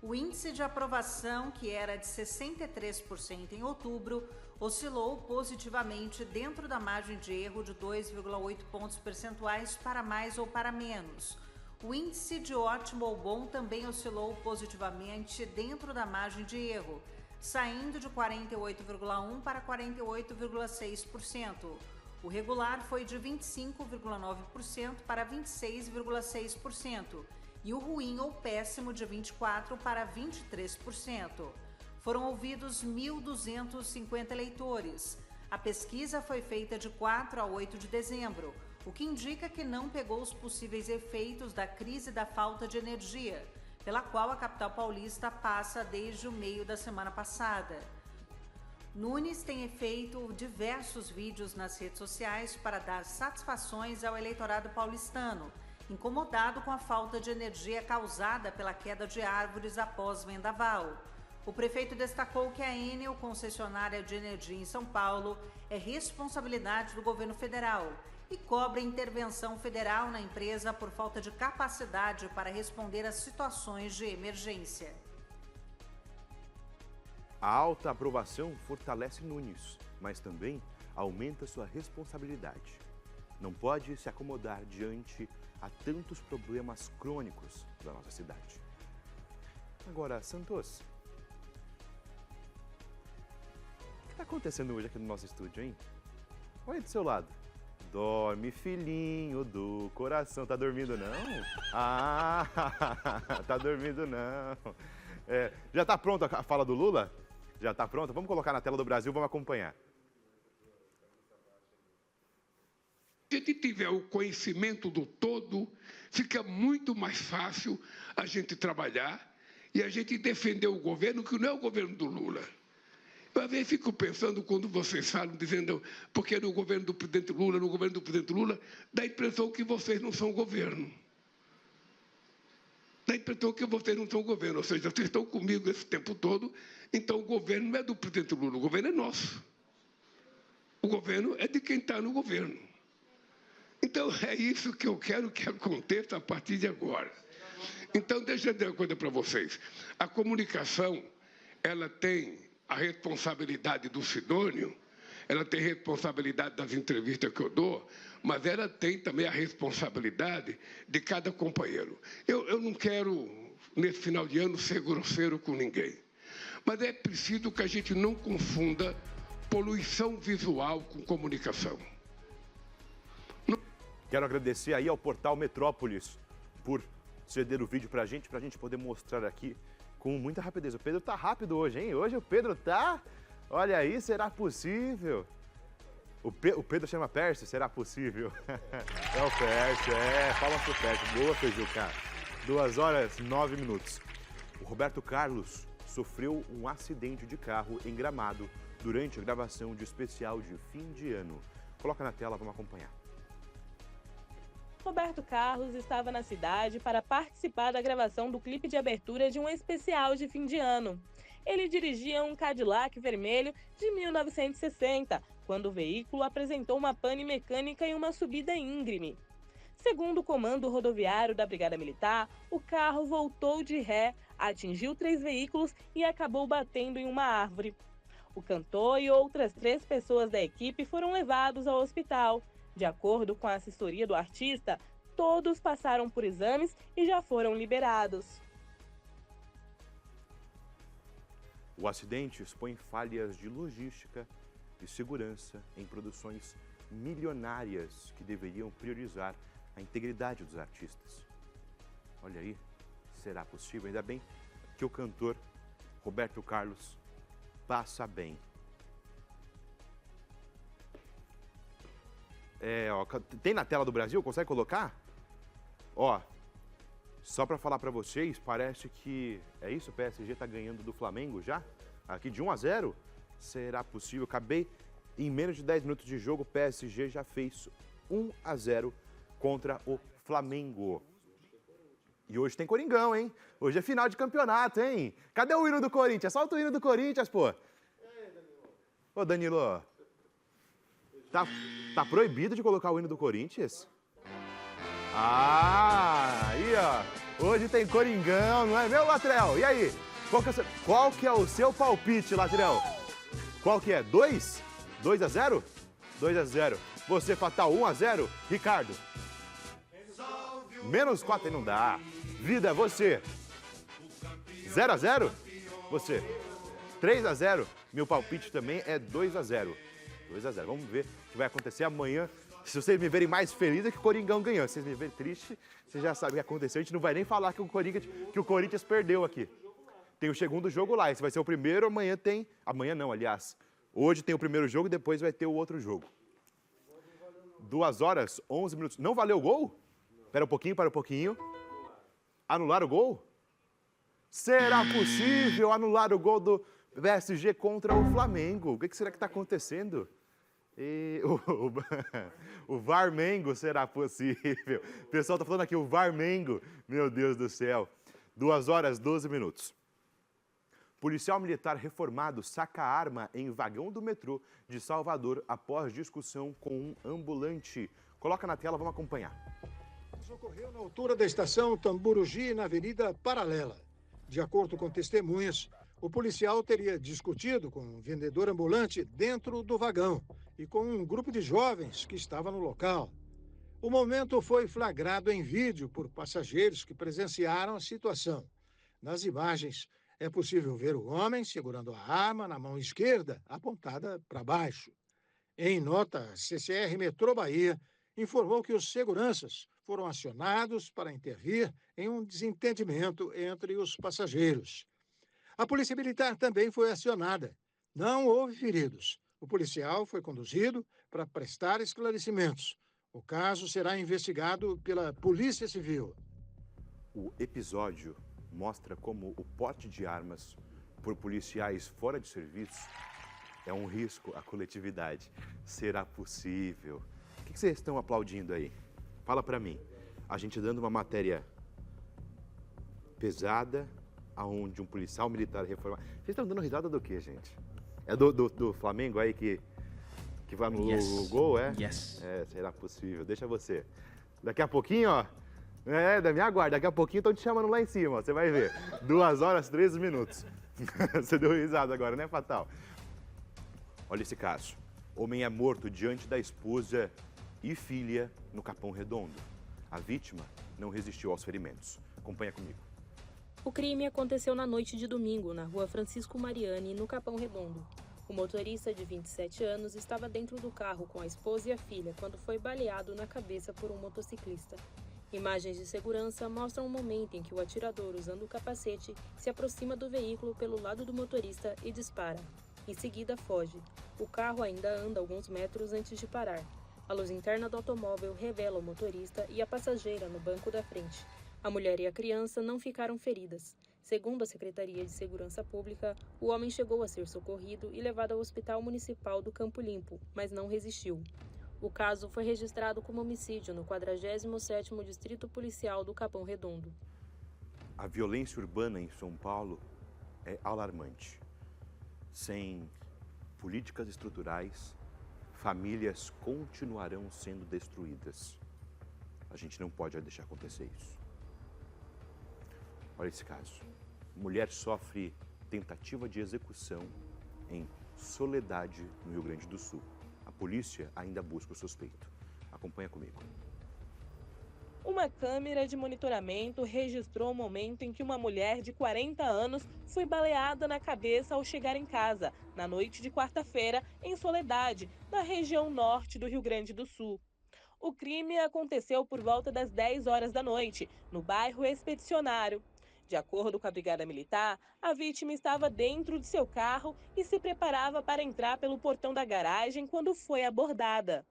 O índice de aprovação, que era de 63% em outubro, oscilou positivamente dentro da margem de erro de 2,8 pontos percentuais para mais ou para menos. O índice de ótimo ou bom também oscilou positivamente dentro da margem de erro, saindo de 48,1% para 48,6%. O regular foi de 25,9% para 26,6%. E o ruim ou péssimo de 24% para 23%. Foram ouvidos 1.250 eleitores. A pesquisa foi feita de 4 a 8 de dezembro, o que indica que não pegou os possíveis efeitos da crise da falta de energia, pela qual a capital paulista passa desde o meio da semana passada. Nunes tem feito diversos vídeos nas redes sociais para dar satisfações ao eleitorado paulistano, incomodado com a falta de energia causada pela queda de árvores após vendaval. O prefeito destacou que a Enel, concessionária de energia em São Paulo, é responsabilidade do governo federal e cobra intervenção federal na empresa por falta de capacidade para responder às situações de emergência. A alta aprovação fortalece Nunes, mas também aumenta sua responsabilidade. Não pode se acomodar diante a tantos problemas crônicos da nossa cidade. Agora, Santos, o que está acontecendo hoje aqui no nosso estúdio, hein? Olha aí do seu lado. Dorme, filhinho do coração. Tá dormindo, não? Ah, tá dormindo, não. Já tá pronta a fala do Lula? Já tá pronta? Vamos colocar na tela do Brasil, vamos acompanhar. Se a gente tiver o conhecimento do todo, fica muito mais fácil a gente trabalhar e a gente defender o governo, que não é o governo do Lula. Eu, às vezes, fico pensando, quando vocês falam, dizendo porque no governo do presidente Lula, no governo do presidente Lula, dá a impressão que vocês não são governo. Dá a impressão que vocês não são governo, ou seja, vocês estão comigo esse tempo todo, então o governo não é do presidente Lula, o governo é nosso. O governo é de quem está no governo. Então, é isso que eu quero que aconteça a partir de agora. Então, deixa eu dizer uma coisa para vocês. A comunicação, ela tem a responsabilidade do Sidônio, ela tem responsabilidade das entrevistas que eu dou, mas ela tem também a responsabilidade de cada companheiro. Eu não quero, nesse final de ano, ser grosseiro com ninguém. Mas é preciso que a gente não confunda poluição visual com comunicação. Quero agradecer aí ao portal Metrópolis por ceder o vídeo pra gente poder mostrar aqui com muita rapidez. O Pedro tá rápido hoje, hein? Hoje o Pedro tá... Olha aí, será possível? O Pedro chama Pércio, será possível? É o Pércio, palmas pro Pércio. Boa, Feijuca. 2h09. O Roberto Carlos sofreu um acidente de carro em Gramado durante a gravação de especial de fim de ano. Coloca na tela, vamos acompanhar. Roberto Carlos estava na cidade para participar da gravação do clipe de abertura de um especial de fim de ano. Ele dirigia um Cadillac vermelho de 1960, quando o veículo apresentou uma pane mecânica em uma subida íngreme. Segundo o comando rodoviário da Brigada Militar, o carro voltou de ré, atingiu 3 veículos e acabou batendo em uma árvore. O cantor e outras 3 pessoas da equipe foram levados ao hospital. De acordo com a assessoria do artista, Todos passaram por exames e já foram liberados. O acidente expõe falhas de logística e segurança em produções milionárias que deveriam priorizar a integridade dos artistas. Olha aí, será possível? Ainda bem que o cantor Roberto Carlos passa bem. Tem na tela do Brasil? Consegue colocar? Ó, só para falar para vocês, parece que é isso, o PSG está ganhando do Flamengo já? Aqui de 1-0? Será possível? Acabei, em menos de 10 minutos de jogo, o PSG já fez 1-0 contra o Flamengo. E hoje tem Coringão, hein? Hoje é final de campeonato, hein? Cadê o hino do Corinthians? Solta o hino do Corinthians, pô. Ô, Danilo, tá proibido de colocar o hino do Corinthians? Ah, aí, ó. Hoje tem Coringão, não é meu, Latrell? E aí? Qual que é o seu palpite, Latrell? Qual que é? 2? 2-0? 2-0. Você, Fatal, 1-0? Ricardo? Menos 4 aí não dá. Vida, você? 0-0? Você? 3-0? Meu palpite também é 2-0. 2-0. Vamos ver o que vai acontecer amanhã. Se vocês me verem mais feliz é que o Coringão ganhou. Se vocês me verem triste, vocês já sabem o que aconteceu. A gente não vai nem falar que o Corinthians perdeu aqui. Tem o segundo jogo lá. Esse vai ser o primeiro. Amanhã tem... Amanhã não, aliás. Hoje tem o primeiro jogo e depois vai ter o outro jogo. 2 horas, 11 minutos. Não valeu o gol? Para um pouquinho. Anular o gol? Será possível anular o gol do PSG contra o Flamengo? O que será que está acontecendo? O Varmengo será possível. O pessoal está falando aqui, o Varmengo. Meu Deus do céu. 2 horas, 12 minutos. Policial militar reformado saca arma em vagão do metrô de Salvador após discussão com um ambulante. Coloca na tela, vamos acompanhar. Isso ocorreu na altura da estação Tamburugi, na Avenida Paralela. De acordo com testemunhas, o policial teria discutido com um vendedor ambulante dentro do vagão e com um grupo de jovens que estava no local. O momento foi flagrado em vídeo por passageiros que presenciaram a situação. Nas imagens, é possível ver o homem segurando a arma na mão esquerda, apontada para baixo. Em nota, a CCR Metrô Bahia informou que os seguranças foram acionados para intervir em um desentendimento entre os passageiros. A Polícia Militar também foi acionada. Não houve feridos. O policial foi conduzido para prestar esclarecimentos. O caso será investigado pela Polícia Civil. O episódio mostra como o porte de armas por policiais fora de serviço é um risco à coletividade. Será possível? O que vocês estão aplaudindo aí? Fala pra mim. A gente dando uma matéria pesada, aonde um policial militar reformado... Vocês estão dando risada do quê, gente? É do Flamengo aí que vai no gol, é? Yes. É, será possível. Deixa você. Daqui a pouquinho, ó. Da minha guarda. Daqui a pouquinho estão te chamando lá em cima, ó. Você vai ver. 2 horas, 13 minutos. Você deu risada agora, né, Fatal? Olha esse caso. Homem é morto diante da esposa e filha no Capão Redondo. A vítima não resistiu aos ferimentos. Acompanha comigo. O crime aconteceu na noite de domingo, na rua Francisco Mariani, no Capão Redondo. O motorista, de 27 anos, estava dentro do carro com a esposa e a filha quando foi baleado na cabeça por um motociclista. Imagens de segurança mostram o momento em que o atirador, usando o capacete, se aproxima do veículo pelo lado do motorista e dispara. Em seguida, foge. O carro ainda anda alguns metros antes de parar. A luz interna do automóvel revela o motorista e a passageira no banco da frente. A mulher e a criança não ficaram feridas. Segundo a Secretaria de Segurança Pública, o homem chegou a ser socorrido e levado ao Hospital Municipal do Campo Limpo, mas não resistiu. O caso foi registrado como homicídio no 47º Distrito Policial do Capão Redondo. A violência urbana em São Paulo é alarmante. Sem políticas estruturais, famílias continuarão sendo destruídas. A gente não pode deixar acontecer isso. Olha esse caso. Mulher sofre tentativa de execução em Soledade, no Rio Grande do Sul. A polícia ainda busca o suspeito. Acompanha comigo. Uma câmera de monitoramento registrou o momento em que uma mulher de 40 anos foi baleada na cabeça ao chegar em casa, na noite de quarta-feira, em Soledade, na região norte do Rio Grande do Sul. O crime aconteceu por volta das 10 horas da noite, no bairro Expedicionário. De acordo com a Brigada Militar, a vítima estava dentro de seu carro e se preparava para entrar pelo portão da garagem quando foi abordada.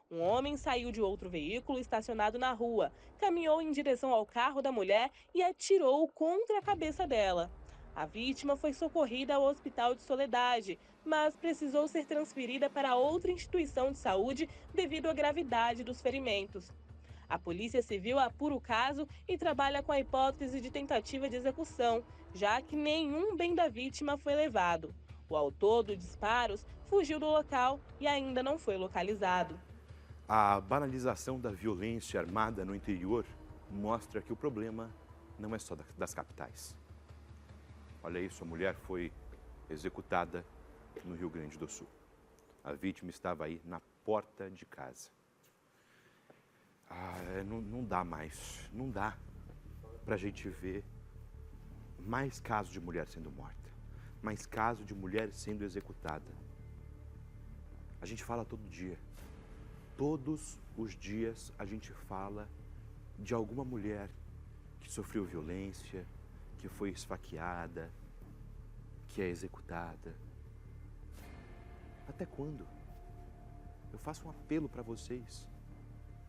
Um homem saiu de outro veículo estacionado na rua, caminhou em direção ao carro da mulher e atirou contra a cabeça dela. A vítima foi socorrida ao Hospital de Soledade, mas precisou ser transferida para outra instituição de saúde devido à gravidade dos ferimentos. A Polícia Civil apura o caso e trabalha com a hipótese de tentativa de execução, já que nenhum bem da vítima foi levado. O autor dos disparos fugiu do local e ainda não foi localizado. A banalização da violência armada no interior mostra que o problema não é só das capitais. Olha isso, a mulher foi executada no Rio Grande do Sul. A vítima estava aí na porta de casa. Não dá mais, não dá para a gente ver mais casos de mulher sendo morta, mais casos de mulher sendo executada. A gente fala todo dia. Todos os dias a gente fala de alguma mulher que sofreu violência, que foi esfaqueada, que é executada. Até quando? Eu faço um apelo para vocês.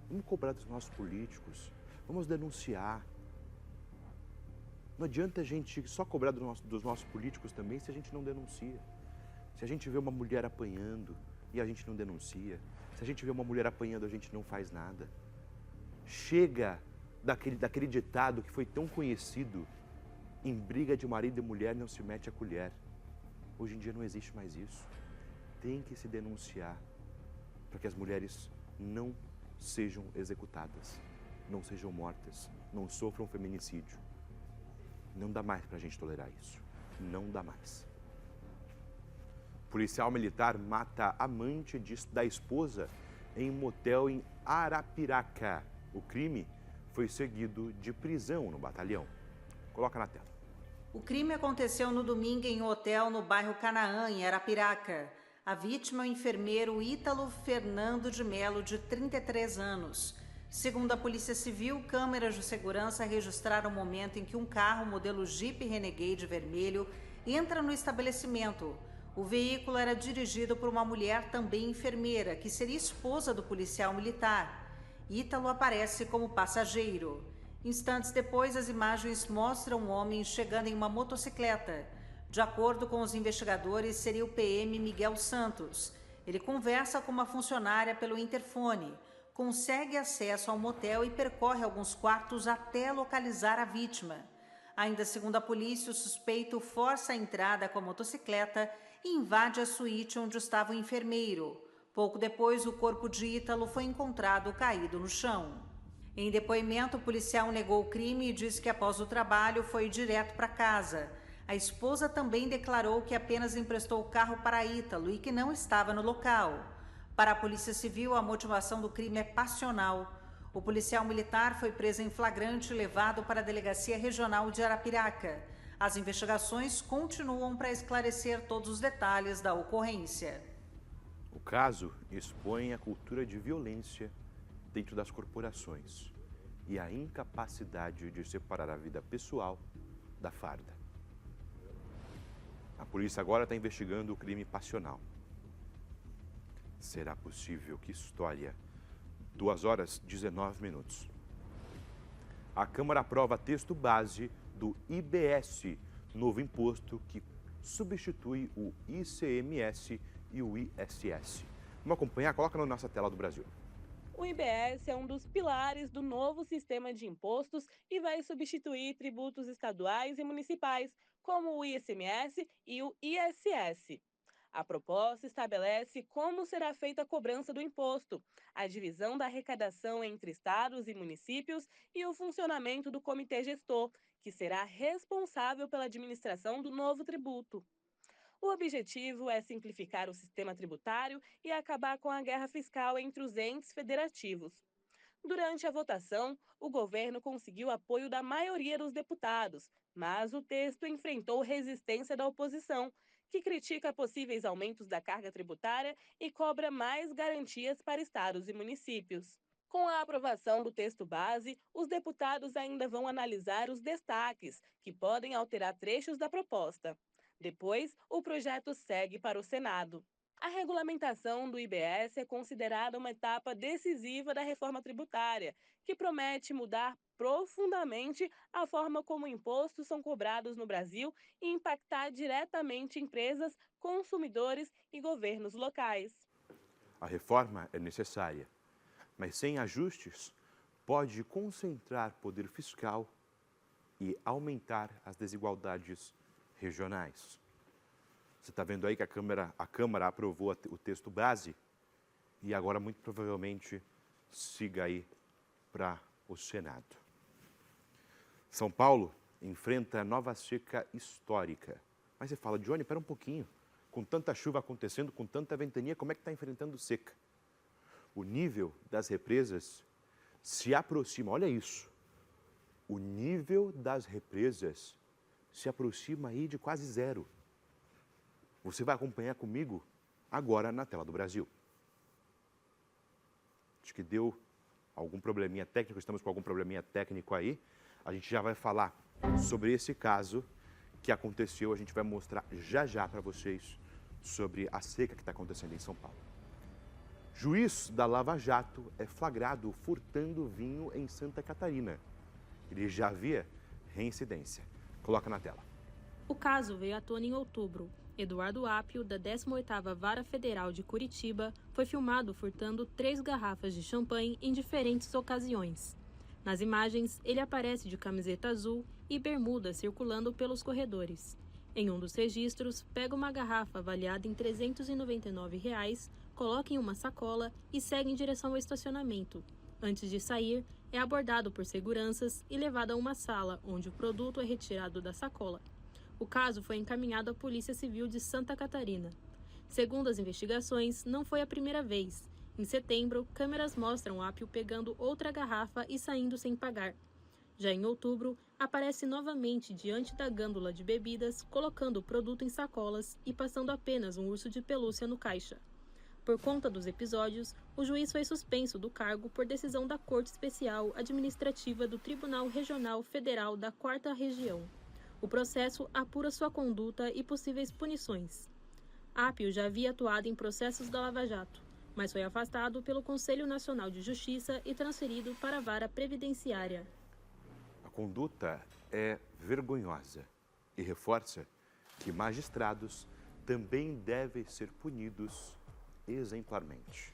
Vamos cobrar dos nossos políticos, vamos denunciar. Não adianta a gente só cobrar dos nossos políticos também se a gente não denuncia. Se a gente vê uma mulher apanhando e a gente não denuncia, se a gente vê uma mulher apanhando, a gente não faz nada. Chega daquele ditado que foi tão conhecido: em briga de marido e mulher não se mete a colher. Hoje em dia não existe mais isso. Tem que se denunciar para que as mulheres não sejam executadas, não sejam mortas, não sofram feminicídio. Não dá mais para a gente tolerar isso. Não dá mais. Policial militar mata amante da esposa em motel em Arapiraca. O crime foi seguido de prisão no batalhão. Coloca na tela. O crime aconteceu no domingo em um hotel no bairro Canaã, em Arapiraca. A vítima é o enfermeiro Ítalo Fernando de Melo, de 33 anos. Segundo a Polícia Civil, câmeras de segurança registraram o momento em que um carro modelo Jeep Renegade vermelho entra no estabelecimento. O veículo era dirigido por uma mulher também enfermeira, que seria esposa do policial militar. Ítalo aparece como passageiro. Instantes depois, as imagens mostram um homem chegando em uma motocicleta. De acordo com os investigadores, seria o PM Miguel Santos. Ele conversa com uma funcionária pelo interfone, consegue acesso ao motel e percorre alguns quartos até localizar a vítima. Ainda segundo a polícia, o suspeito força a entrada com a motocicleta e invade a suíte onde estava o enfermeiro. Pouco depois, o corpo de Ítalo foi encontrado caído no chão. Em depoimento, o policial negou o crime e disse que após o trabalho foi direto para casa. A esposa também declarou que apenas emprestou o carro para Ítalo e que não estava no local. Para a Polícia Civil, a motivação do crime é passional. O policial militar foi preso em flagrante e levado para a Delegacia Regional de Arapiraca. As investigações continuam para esclarecer todos os detalhes da ocorrência. O caso expõe a cultura de violência dentro das corporações e a incapacidade de separar a vida pessoal da farda. A polícia agora está investigando o crime passional. Será possível? Que história! 2h19. A Câmara aprova texto base do IBS, novo imposto que substitui o ICMS e o ISS. Vamos acompanhar? Coloca na nossa tela do Brasil. O IBS é um dos pilares do novo sistema de impostos e vai substituir tributos estaduais e municipais, como o ICMS e o ISS. A proposta estabelece como será feita a cobrança do imposto, a divisão da arrecadação entre estados e municípios e o funcionamento do comitê gestor, que será responsável pela administração do novo tributo. O objetivo é simplificar o sistema tributário e acabar com a guerra fiscal entre os entes federativos. Durante a votação, o governo conseguiu apoio da maioria dos deputados, mas o texto enfrentou resistência da oposição, que critica possíveis aumentos da carga tributária e cobra mais garantias para estados e municípios. Com a aprovação do texto base, os deputados ainda vão analisar os destaques, que podem alterar trechos da proposta. Depois, o projeto segue para o Senado. A regulamentação do IBS é considerada uma etapa decisiva da reforma tributária, que promete mudar profundamente a forma como impostos são cobrados no Brasil e impactar diretamente empresas, consumidores e governos locais. A reforma é necessária, mas sem ajustes pode concentrar poder fiscal e aumentar as desigualdades regionais. Você está vendo aí que a Câmara aprovou o texto base e agora, muito provavelmente, siga aí para o Senado. São Paulo enfrenta nova seca histórica. Mas você fala, Johnny, espera um pouquinho. Com tanta chuva acontecendo, com tanta ventania, como é que está enfrentando seca? O nível das represas se aproxima, olha isso. O nível das represas se aproxima aí de quase zero. Você vai acompanhar comigo agora na tela do Brasil. Acho que deu algum probleminha técnico, estamos com algum probleminha técnico aí. A gente já vai falar sobre esse caso que aconteceu, a gente vai mostrar já para vocês sobre a seca que está acontecendo em São Paulo. Juiz da Lava Jato é flagrado furtando vinho em Santa Catarina. Ele já havia reincidência. Coloca na tela. O caso veio à tona em outubro. Eduardo Apio, da 18ª Vara Federal de Curitiba, foi filmado furtando 3 garrafas de champanhe em diferentes ocasiões. Nas imagens, ele aparece de camiseta azul e bermuda circulando pelos corredores. Em um dos registros, pega uma garrafa avaliada em R$ 399, coloca em uma sacola e segue em direção ao estacionamento. Antes de sair, é abordado por seguranças e levado a uma sala, onde o produto é retirado da sacola. O caso foi encaminhado à Polícia Civil de Santa Catarina. Segundo as investigações, não foi a primeira vez. Em setembro, câmeras mostram Apio pegando outra garrafa e saindo sem pagar. Já em outubro, aparece novamente diante da gândula de bebidas, colocando o produto em sacolas e passando apenas um urso de pelúcia no caixa. Por conta dos episódios, o juiz foi suspenso do cargo por decisão da Corte Especial Administrativa do Tribunal Regional Federal da 4ª Região. O processo apura sua conduta e possíveis punições. Apio já havia atuado em processos da Lava Jato, mas foi afastado pelo Conselho Nacional de Justiça e transferido para a Vara Previdenciária. A conduta é vergonhosa e reforça que magistrados também devem ser punidos exemplarmente.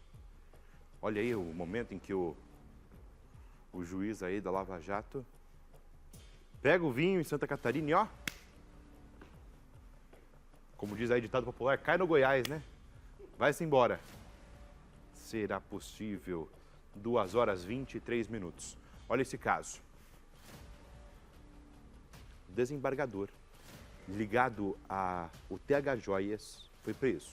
Olha aí o momento em que o juiz aí da Lava Jato pega o vinho em Santa Catarina e ó, como diz aí ditado popular, cai no Goiás, né? Vai-se embora. Será possível 2h23. Olha esse caso. O desembargador ligado ao TH Joias foi preso.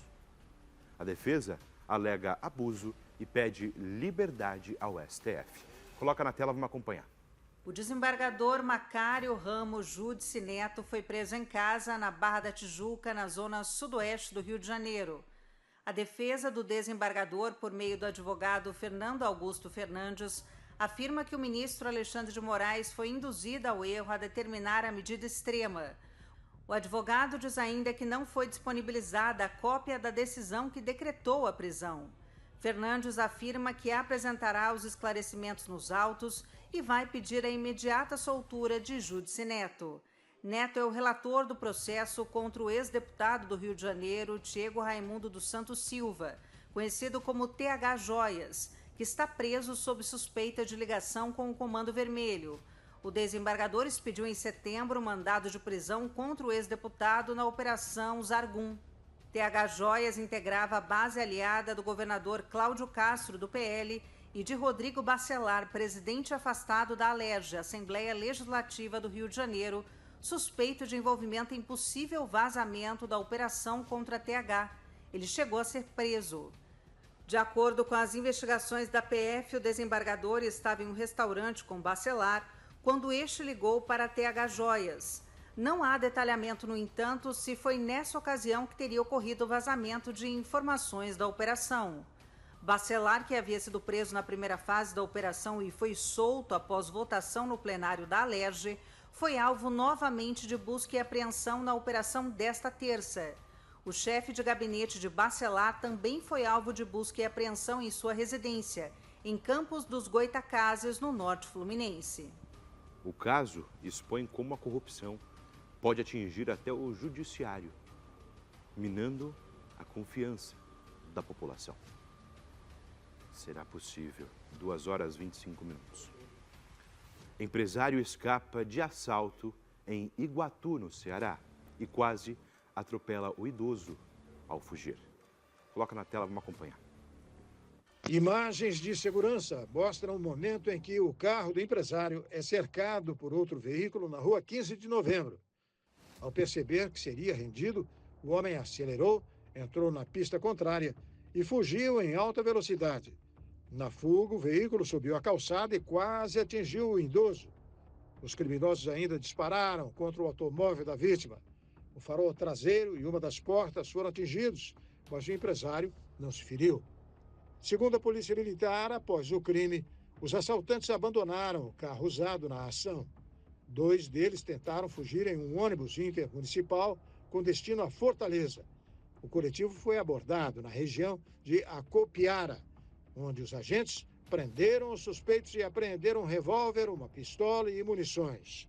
A defesa alega abuso e pede liberdade ao STF. Coloca na tela, vamos acompanhar. O desembargador Macário Ramos Júdice Neto foi preso em casa na Barra da Tijuca, na zona sudoeste do Rio de Janeiro. A defesa do desembargador, por meio do advogado Fernando Augusto Fernandes, afirma que o ministro Alexandre de Moraes foi induzido ao erro a determinar a medida extrema. O advogado diz ainda que não foi disponibilizada a cópia da decisão que decretou a prisão. Fernandes afirma que apresentará os esclarecimentos nos autos e vai pedir a imediata soltura de Júdice Neto. Neto é o relator do processo contra o ex-deputado do Rio de Janeiro, Diego Raimundo dos Santos Silva, conhecido como TH Joias, que está preso sob suspeita de ligação com o Comando Vermelho. O desembargador expediu em setembro mandado de prisão contra o ex-deputado na Operação Zargum. TH Joias integrava a base aliada do governador Cláudio Castro, do PL, e de Rodrigo Bacelar, presidente afastado da ALERJ, Assembleia Legislativa do Rio de Janeiro, suspeito de envolvimento em possível vazamento da operação contra TH. Ele chegou a ser preso. De acordo com as investigações da PF, o desembargador estava em um restaurante com Bacelar quando este ligou para a TH Joias. Não há detalhamento, no entanto, se foi nessa ocasião que teria ocorrido o vazamento de informações da operação. Bacelar, que havia sido preso na primeira fase da operação e foi solto após votação no plenário da Alerj, foi alvo novamente de busca e apreensão na operação desta terça. O chefe de gabinete de Bacelar também foi alvo de busca e apreensão em sua residência, em Campos dos Goitacazes, no norte fluminense. O caso expõe como a corrupção pode atingir até o judiciário, minando a confiança da população. Será possível? 2h25. Empresário escapa de assalto em Iguatu, no Ceará, e quase atropela o idoso ao fugir. Coloca na tela, vamos acompanhar. Imagens de segurança mostram o momento em que o carro do empresário é cercado por outro veículo na rua 15 de novembro. Ao perceber que seria rendido, o homem acelerou, entrou na pista contrária e fugiu em alta velocidade. Na fuga, o veículo subiu a calçada e quase atingiu o idoso. Os criminosos ainda dispararam contra o automóvel da vítima. O farol traseiro e uma das portas foram atingidos, mas o empresário não se feriu. Segundo a Polícia Militar, após o crime, os assaltantes abandonaram o carro usado na ação. 2 deles tentaram fugir em um ônibus intermunicipal com destino a Fortaleza. O coletivo foi abordado na região de Acopiara, onde os agentes prenderam os suspeitos e apreenderam um revólver, uma pistola e munições.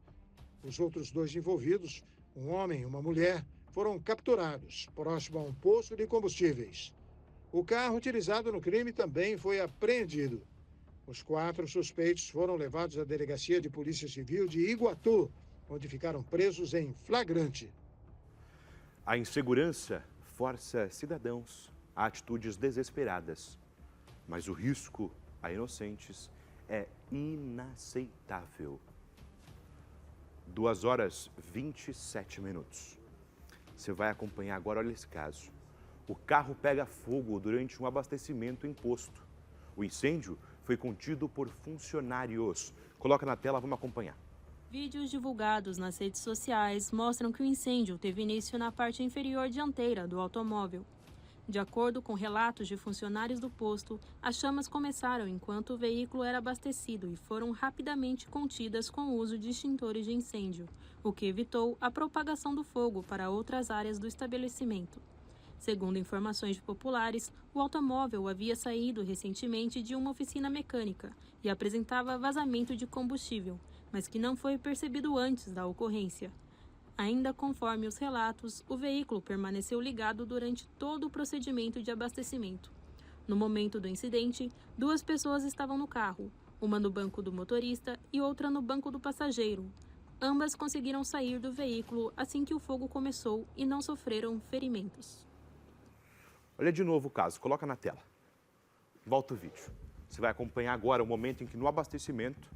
Os outros 2 envolvidos, um homem e uma mulher, foram capturados próximo a um posto de combustíveis. O carro utilizado no crime também foi apreendido. Os 4 suspeitos foram levados à Delegacia de Polícia Civil de Iguatu, onde ficaram presos em flagrante. A insegurança força cidadãos a atitudes desesperadas, mas o risco a inocentes é inaceitável. 2h27. Você vai acompanhar agora, olha esse caso. O carro pega fogo durante um abastecimento em posto. O incêndio foi contido por funcionários. Coloca na tela, vamos acompanhar. Vídeos divulgados nas redes sociais mostram que o incêndio teve início na parte inferior dianteira do automóvel. De acordo com relatos de funcionários do posto, as chamas começaram enquanto o veículo era abastecido e foram rapidamente contidas com o uso de extintores de incêndio, o que evitou a propagação do fogo para outras áreas do estabelecimento. Segundo informações de populares, o automóvel havia saído recentemente de uma oficina mecânica e apresentava vazamento de combustível, mas que não foi percebido antes da ocorrência. Ainda conforme os relatos, o veículo permaneceu ligado durante todo o procedimento de abastecimento. No momento do incidente, 2 pessoas estavam no carro, uma no banco do motorista e outra no banco do passageiro. Ambas conseguiram sair do veículo assim que o fogo começou e não sofreram ferimentos. Olha de novo o caso, coloca na tela. Volta o vídeo. Você vai acompanhar agora o momento em que no abastecimento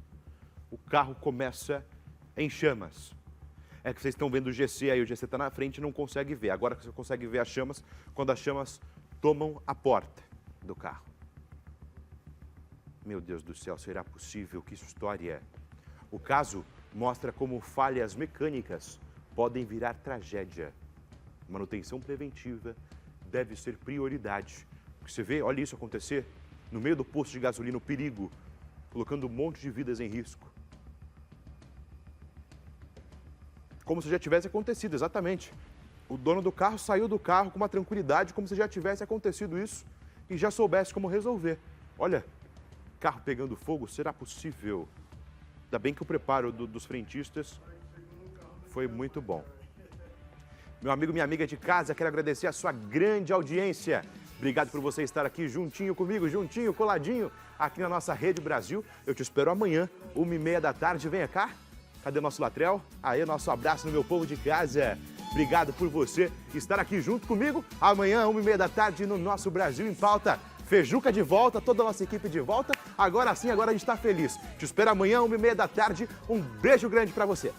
o carro começa em chamas. É que vocês estão vendo o GC aí, o GC está na frente e não consegue ver. Agora você consegue ver as chamas quando as chamas tomam a porta do carro. Meu Deus do céu, será possível? Que história! O caso mostra como falhas mecânicas podem virar tragédia. Manutenção preventiva deve ser prioridade. Porque você vê, olha isso acontecer, no meio do posto de gasolina, o perigo, colocando um monte de vidas em risco. Como se já tivesse acontecido, exatamente. O dono do carro saiu do carro com uma tranquilidade, como se já tivesse acontecido isso e já soubesse como resolver. Olha, carro pegando fogo, será possível? Ainda bem que o preparo dos frentistas foi muito bom. Meu amigo, minha amiga de casa, quero agradecer a sua grande audiência. Obrigado por você estar aqui juntinho comigo, juntinho, coladinho, aqui na nossa Rede Brasil. Eu te espero amanhã, 1h30 da tarde. Venha cá. Cadê o nosso Latrell? Aí, nosso abraço no meu povo de casa. Obrigado por você estar aqui junto comigo. Amanhã, 1h30 da tarde, no nosso Brasil em Pauta. Feijuca de volta, toda a nossa equipe de volta. Agora sim, agora a gente está feliz. Te espero amanhã, 1h30 da tarde. Um beijo grande para você.